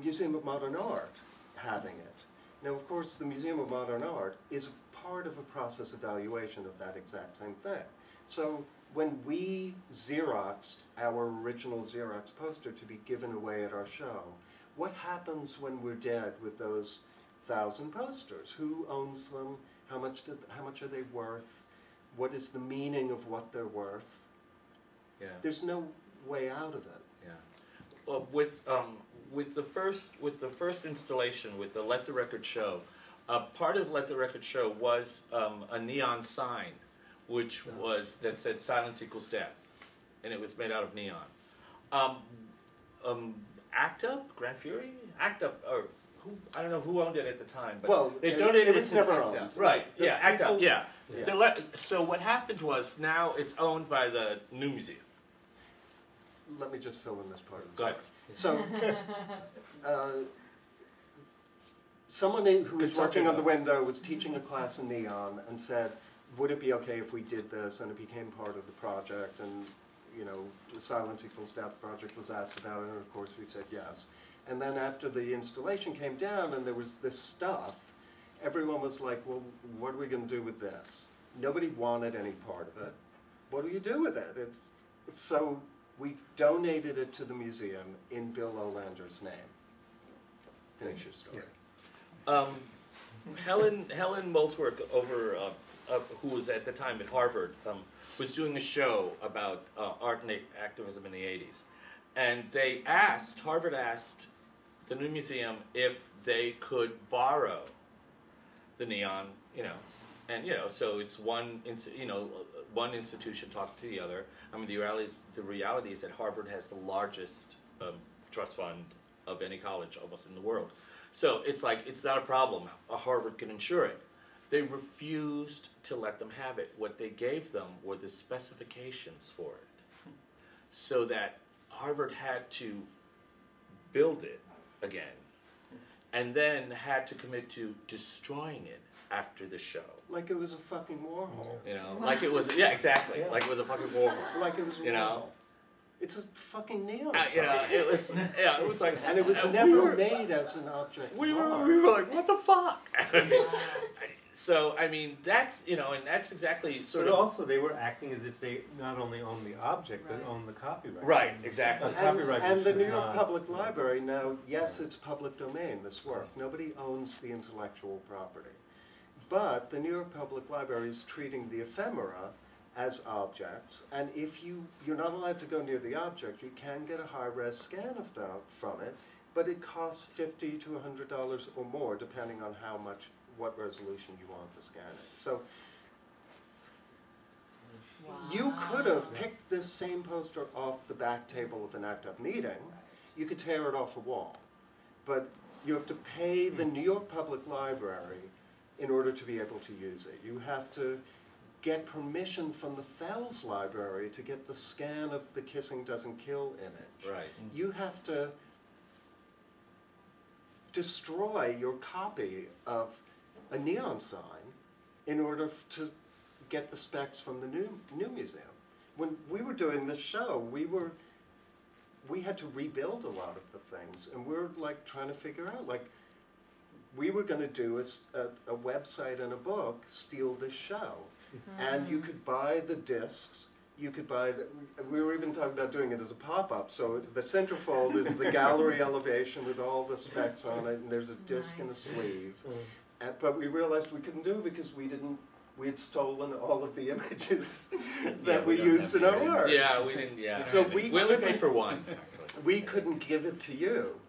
Museum of Modern Art having it? Now, of course, the Museum of Modern Art is part of a process evaluation of that exact same thing. So when we Xeroxed our original Xerox poster to be given away at our show, what happens when we're dead with those 1,000 posters? Who owns them? How much are they worth? What is the meaning of what they're worth? Yeah. There's no way out of it. Yeah. Well, with the first installation, with the Let the Record Show, part of Let the Record Show was a neon sign, which was that said "Silence equals death," and it was made out of neon. Act Up, Gran Fury, Act Up, or who, I don't know who owned it at the time, but well, they donated it was to never Act owned. Up. Right? Yeah, Act Up. Yeah. Yeah. So what happened was now it's owned by the New Museum. Let me just fill in this part of the Go ahead. story. So, someone who was working on the window was teaching a class in neon and said, would it be okay if we did this? And it became part of the project. And, you know, the Silence Equals Death project was asked about it, and of course we said yes. And then after the installation came down and there was this stuff, everyone was like, well, what are we going to do with this? Nobody wanted any part of it. What do you do with it? So we donated it to the museum in Bill Olander's name. Finish your story. Helen Molesworth over, who was at the time at Harvard, was doing a show about art and activism in the 80s. And Harvard asked the New Museum if they could borrow the neon, and so it's one institution talking to the other. I mean, the reality is that Harvard has the largest trust fund of any college almost in the world. So it's like, it's not a problem. Harvard can insure it. They refused to let them have it. What they gave them were the specifications for it, so that Harvard had to build it again, and then had to commit to destroying it after the show. Like it was a fucking warhole. Like it was, yeah, exactly. Yeah. Like it was a fucking warhole. Like it was a warhole. It's a fucking neon sign. It was like, and it was never made as an object. We were like, what the fuck? So I mean, that's and that's exactly But also, they were acting as if they not only own the object, but own the copyright. Right, exactly. And the New York Public Library now, yes, it's public domain. This work, nobody owns the intellectual property, but the New York Public Library is treating the ephemera as objects, and if you're not allowed to go near the object, you can get a high-res scan of that from it, but it costs $50 to $100 or more, depending on what resolution you want the scanning. So you could have picked this same poster off the back table of an ACT UP meeting. You could tear it off a wall, but you have to pay the New York Public Library in order to be able to use it. You have to get permission from the Fels Library to get the scan of the Kissing Doesn't Kill image. Right. You have to destroy your copy of a neon sign in order to get the specs from the new museum. When we were doing this show, we had to rebuild a lot of the things, and we're like trying to figure out, like, we were going to do a website and a book, Steal This Show. And you could buy the discs, you could buy we were even talking about doing it as a pop-up, so the centerfold is the gallery elevation with all the specs on it, and there's a disc and a sleeve. But we realized we couldn't do it because we had stolen all of the images that we used in our work. Yeah, we didn't, yeah. So we only paid for one, actually. We couldn't give it to you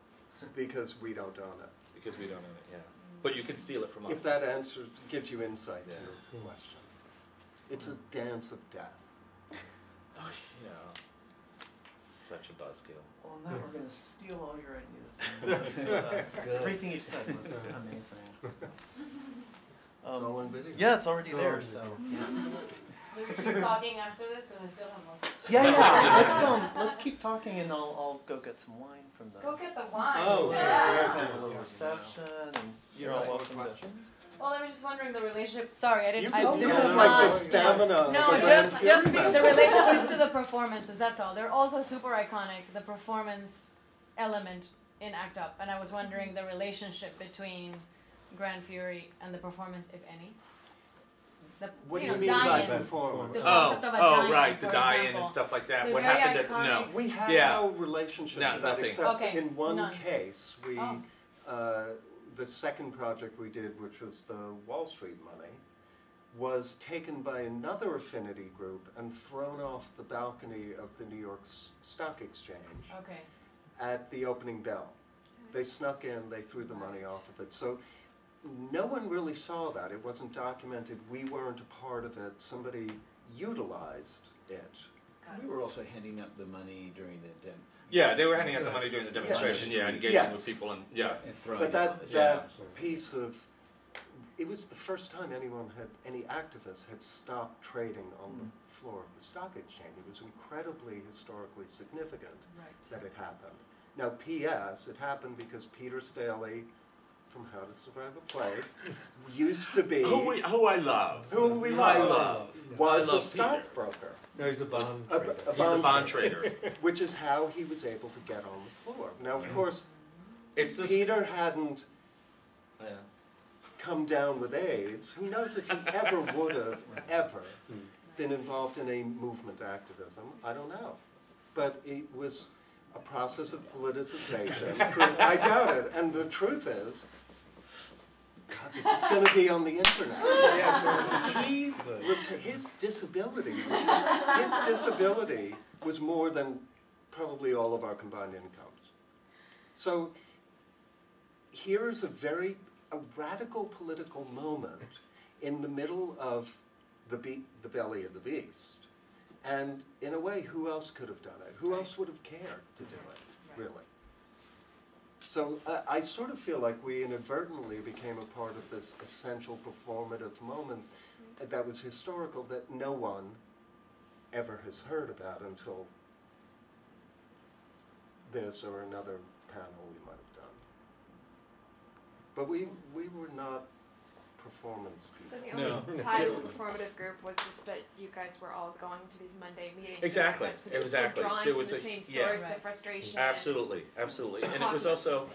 because we don't own it. Because we don't own it, yeah. But you can steal it from us. If that answer gives you insight to your question. It's a dance of death. Oh, yeah. such a buzzkill. Well, now we're going to steal all your ideas. Everything you said was amazing. It's all in video. Yeah, it's already there. So. We keep talking after this, but I still have more. Yeah. Let's keep talking, and I'll go get some wine from the. Go get the wine. Oh, yeah. Have a little reception, and you're all welcome to. Well, I was just wondering the relationship. Sorry, I didn't. This is like the stamina. No, just the relationship to the performances. That's all. They're also super iconic. The performance element in Act Up, and I was wondering the relationship between Gran Fury and the performance, if any. What do you mean by performance? The concept of a die-in, right, the for die-in example. and stuff like that. The What very happened iconic- no. We had no relationship to that, nothing. except Okay, in one none. case, the second project we did, which was the Wall Street money, was taken by another affinity group and thrown off the balcony of the New York Stock Exchange Okay. at the opening bell. They snuck in, they threw the money off of it. So no one really saw that. It wasn't documented. We weren't a part of it. Somebody utilized it. We were also handing out the money during the Yeah, they were handing out the money during the demonstration, engaging with people and, and throwing But it on the that piece of, it was the first time any activist had stopped trading on the floor of the stock exchange. It was incredibly historically significant that it happened. Now, P.S., it happened because Peter Staley from How to Survive a Plague used to be... Who I love. Who we love. Was a stockbroker. No, he's a bond trader. He's a bond trader. Which is how he was able to get on the floor. Now, of course, Peter hadn't come down with AIDS. Who knows if he ever would have ever been involved in a movement activism? I don't know. But it was a process of politicization. I doubt it. And the truth is, God, this is going to be on the internet. His disability was more than probably all of our combined incomes. So here's a radical political moment in the middle of the belly of the beast. And in a way, who else could have done it? Who else would have cared to do it, really? So I sort of feel like we inadvertently became a part of this essential performative moment that was historical that no one ever has heard about until this or another panel we might have done. But we were not performance people. So the only tie to the performative group was just that you guys were all going to these Monday meetings. Exactly. So it was sort of drawing There from was the same source of frustration. Absolutely, absolutely. And it was also,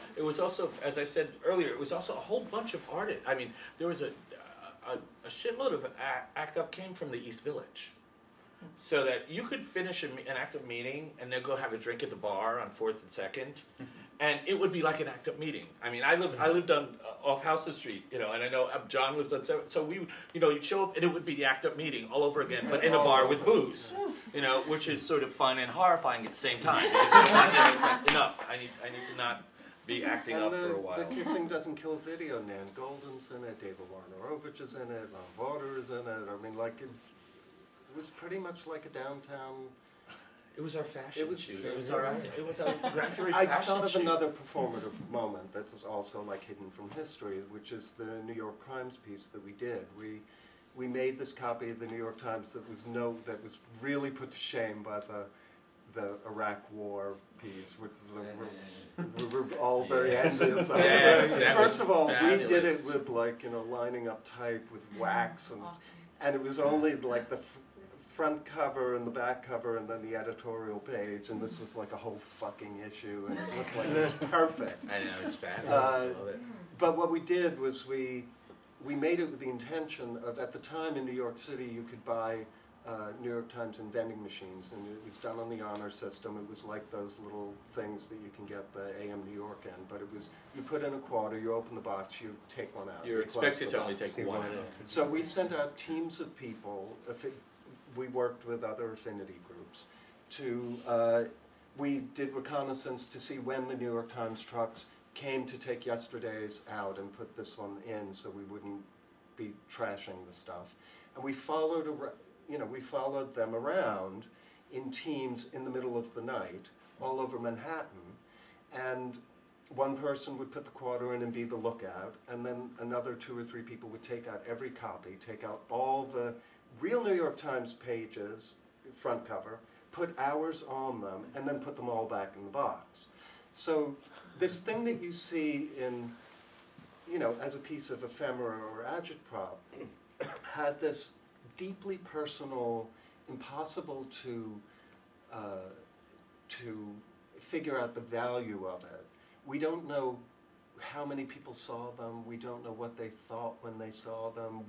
as I said earlier, it was also a whole bunch of artists. I mean, there was a shitload of ACT UP came from the East Village. So that you could finish an ACT UP meeting and then go have a drink at the bar on 4th and 2nd, and it would be like an ACT UP meeting. I mean, I lived on off Houston Street, and I know John lives on 7th, so we, you'd show up and it would be the ACT UP meeting all over again, but in a bar with booze, which is sort of fun and horrifying at the same time. Because it's like, enough. I need to not be acting up for a while. The Kissing Doesn't Kill video, Nan Golden's in it, David Warnerovich is in it, Ron Varder is in it. I mean, like, it was pretty much like a downtown... It was our fashion shoot. It was our Gran Fury I fashion thought of shoot. another performative moment that is also like hidden from history, which is the New York Crimes piece that we did. We made this copy of the New York Times that was really put to shame by the Iraq War piece, which we were all very envious of. Yes, First of all, fabulous. we did it with lining up type with wax, and it was only like the front cover and the back cover and then the editorial page, and this was like a whole fucking issue, and it looked like it was perfect. I know, it's fabulous. Love it. But what we did was we made it with the intention of, at the time in New York City, you could buy New York Times in vending machines, and it was done on the honor system. It was like those little things that you can get the AM New York in, but it was, you put in a quarter, you open the box, you take one out. You're expected to only take one. So we sent out teams of people, we worked with other affinity groups, we did reconnaissance to see when the New York Times trucks came to take yesterday's out and put this one in so we wouldn't be trashing the stuff. And we followed them around in teams in the middle of the night all over Manhattan, and one person would put the quarter in and be the lookout, and then another 2 or 3 people would take out every copy, take out all the real New York Times pages, front cover, put ours on them, and then put them all back in the box. So this thing that you see in, you know, as a piece of ephemera or agitprop, had this deeply personal, impossible to figure out the value of it. We don't know how many people saw them. We don't know what they thought when they saw them.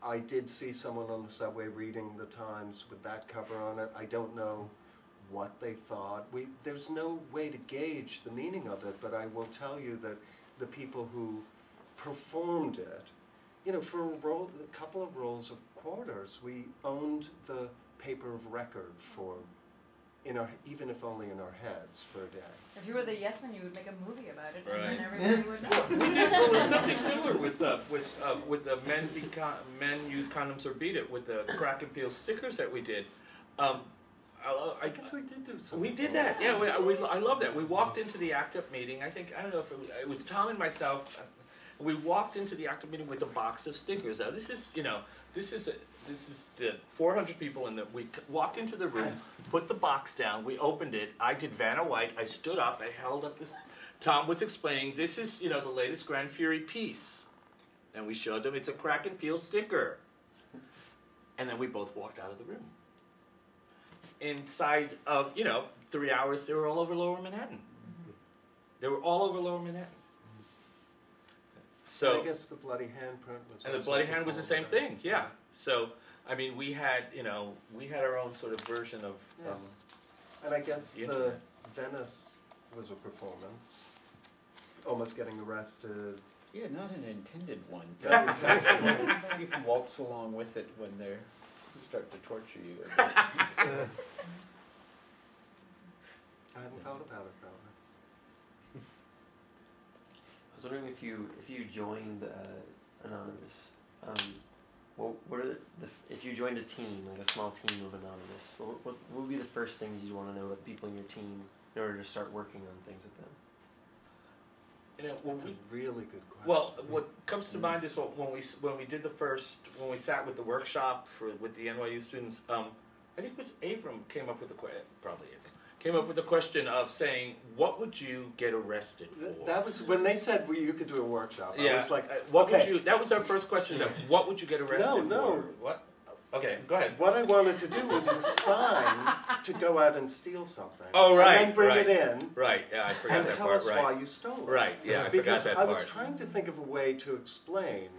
I did see someone on the subway reading the Times with that cover on it. I don't know what they thought. There's no way to gauge the meaning of it, but I will tell you that the people who performed it, you know, for a couple of rolls of quarters, we owned the paper of record for, even if only in our heads, for a day. If you were the Yes Men, you would make a movie about it, Right. and then everybody would know. We did. Well, it's something similar with the men use condoms or beat it with the crack and peel stickers that we did. I guess we did do something. We did that. Yeah, I love that. We walked into the ACT UP meeting. I don't know if it was Tom and myself. We walked into the ACT UP meeting with a box of stickers. Now this is the 400 people in we walked into the room, put the box down, we opened it, I did Vanna White, I stood up, I held up this, Tom was explaining, this is, the latest Gran Fury piece. And we showed them, it's a crack and peel sticker. And then we both walked out of the room. Inside of, 3 hours, they were all over Lower Manhattan. They were all over Lower Manhattan. So I guess the bloody handprint was. And the bloody hand was the same thing, yeah. So I mean, we had our own sort of version of. And I guess the Venice was a performance. Almost getting arrested. Yeah, not an intended one. You can waltz along with it when they start to torture you. I hadn't thought about it though. I was wondering if you joined Anonymous, what are if you joined a team, like a small team of Anonymous, what would be the first things you'd want to know about people in your team in order to start working on things with them? That's a really good question. Well, what comes to mind is when we sat with the workshop with the NYU students. I think it was Avram came up with the question of saying, what would you get arrested for? That was when they said you could do a workshop. Yeah. I was like, what would you? That was our first question. What would you get arrested for? No. What? Okay, go ahead. What I wanted to do was a sign to go out and steal something. Oh, right. And then bring it in. Right. Yeah, I forgot that part. And tell us why you stole it. Right. Yeah, I forgot that part. Because I was trying to think of a way to explain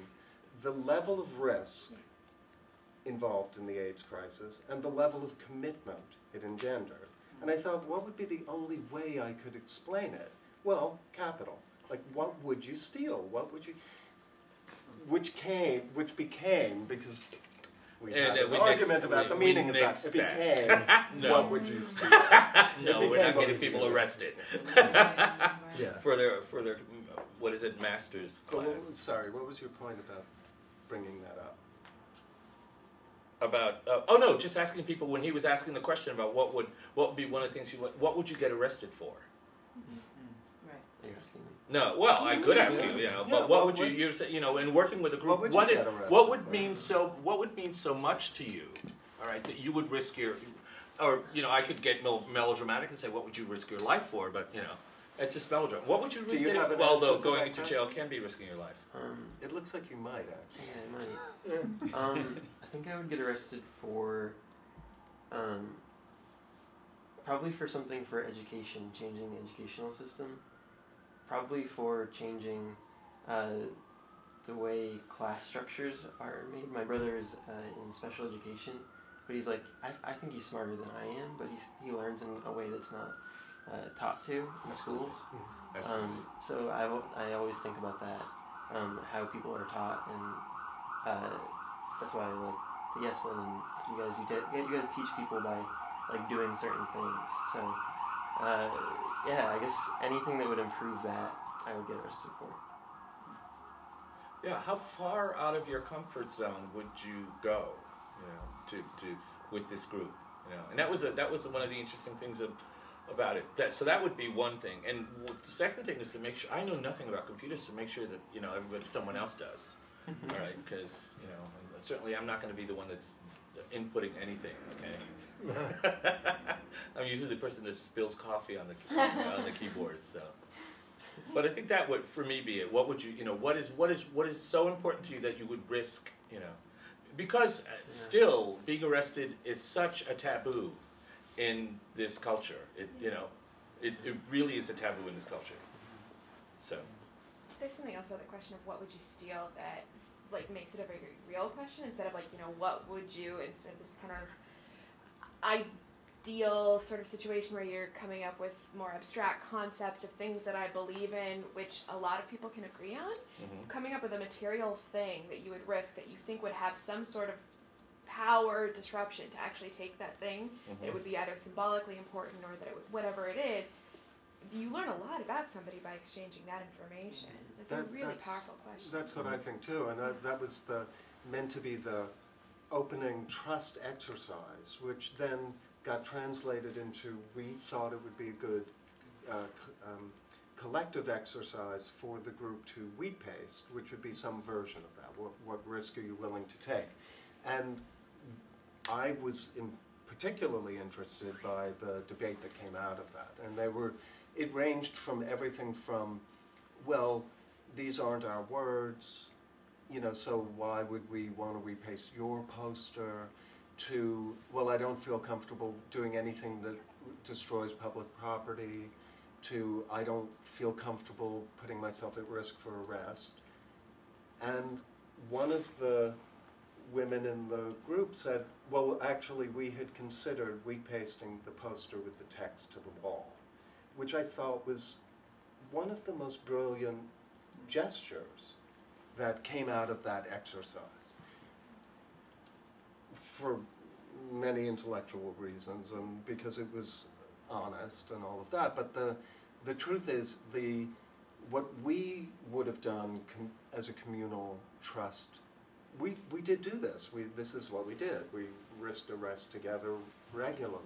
the level of risk involved in the AIDS crisis and the level of commitment it engendered. And I thought, what would be the only way I could explain it? Well, capital. Like, what would you steal? What would you... Which became, because we had an argument about the meaning of that. It became, what would you steal? No, we're not getting people arrested. For their, what is it, master's class. Sorry, what was your point about bringing that up? About just asking people when he was asking the question about what would be one of the things what would you get arrested for? Right. You're asking me. No, well, I could ask you, but what would you in working with a group, what would mean so much to you, all right, that you would risk your, or I could get melodramatic and say what would you risk your life for, but it's just melodrama. What would you risk? Although going into jail can be risking your life. It looks like you might actually. Yeah, I might. I think I would get arrested for, probably for something for education, changing the educational system. Probably for changing the way class structures are made. My brother is in special education, but he's like, I think he's smarter than I am, but he learns in a way that's not taught to in schools. So I always think about that, how people are taught, and that's why I like the Yes Men, and you guys teach people by like doing certain things. So yeah, I guess anything that would improve that, I would get arrested for. Yeah, how far out of your comfort zone would you go, to with this group, And that was one of the interesting things about it. So that would be one thing. And the second thing is to make sure, I know nothing about computers, to make sure that, you know, someone else does. All right, because, you know, certainly I'm not going to be the one that's inputting anything, okay? I'm usually the person that spills coffee on the keyboard, so. But I think that would, for me, be it. What would you, you know, what is so important to you that you would risk, you know? Because still, being arrested is such a taboo in this culture. It, you know, it really is a taboo in this culture. So. There's something else about the question of what would you steal that, like, makes it a very real question instead of, like, you know, what would you, instead of this kind of ideal sort of situation where you're coming up with more abstract concepts of things that I believe in, which a lot of people can agree on, coming up with a material thing that you would risk that you think would have some sort of power disruption to actually take that thing, it would be either symbolically important or that it would, whatever it is, you learn a lot about somebody by exchanging that information. It's a really powerful question. That's what I think too, and that was meant to be the opening trust exercise, which then got translated into, we thought it would be a good collective exercise for the group to wheat paste, which would be some version of that. What risk are you willing to take? And I was particularly interested by the debate that came out of that. And it ranged from everything from, well, these aren't our words, you know, so why would we want to repaste your poster, to, well, I don't feel comfortable doing anything that destroys public property, to, I don't feel comfortable putting myself at risk for arrest. And one of the women in the group said, well, actually, we had considered repasting the poster with the text to the wall, which I thought was one of the most brilliant gestures that came out of that exercise, for many intellectual reasons, and because it was honest and all of that. But the truth is, what we would have done as a communal trust, we did do this. This is what we did. We risked arrest together regularly.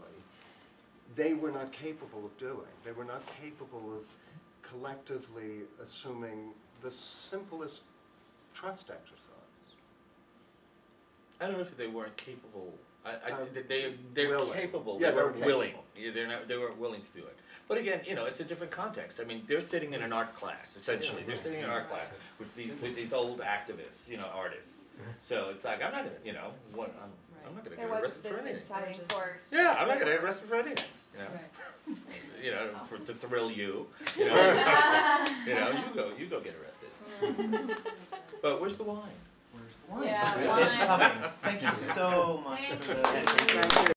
They were not capable of doing. They were not capable of collectively assuming the simplest trust exercise. I don't know if they weren't capable. They're willing. Capable. Yeah, they weren't capable. willing. They weren't willing to do it. But again, you know, it's a different context. I mean, they're sitting in an art class, essentially. They're sitting in an art class with these old activists, you know, artists. So it's like, I'm not gonna, you know, I'm not gonna get arrested for anything. Inciting force. Yeah, I'm not gonna get arrested for anything. You know, you know, to thrill you. You know, you go get arrested. But where's the wine? Where's the wine? Yeah, It's coming. Thank you so much for this.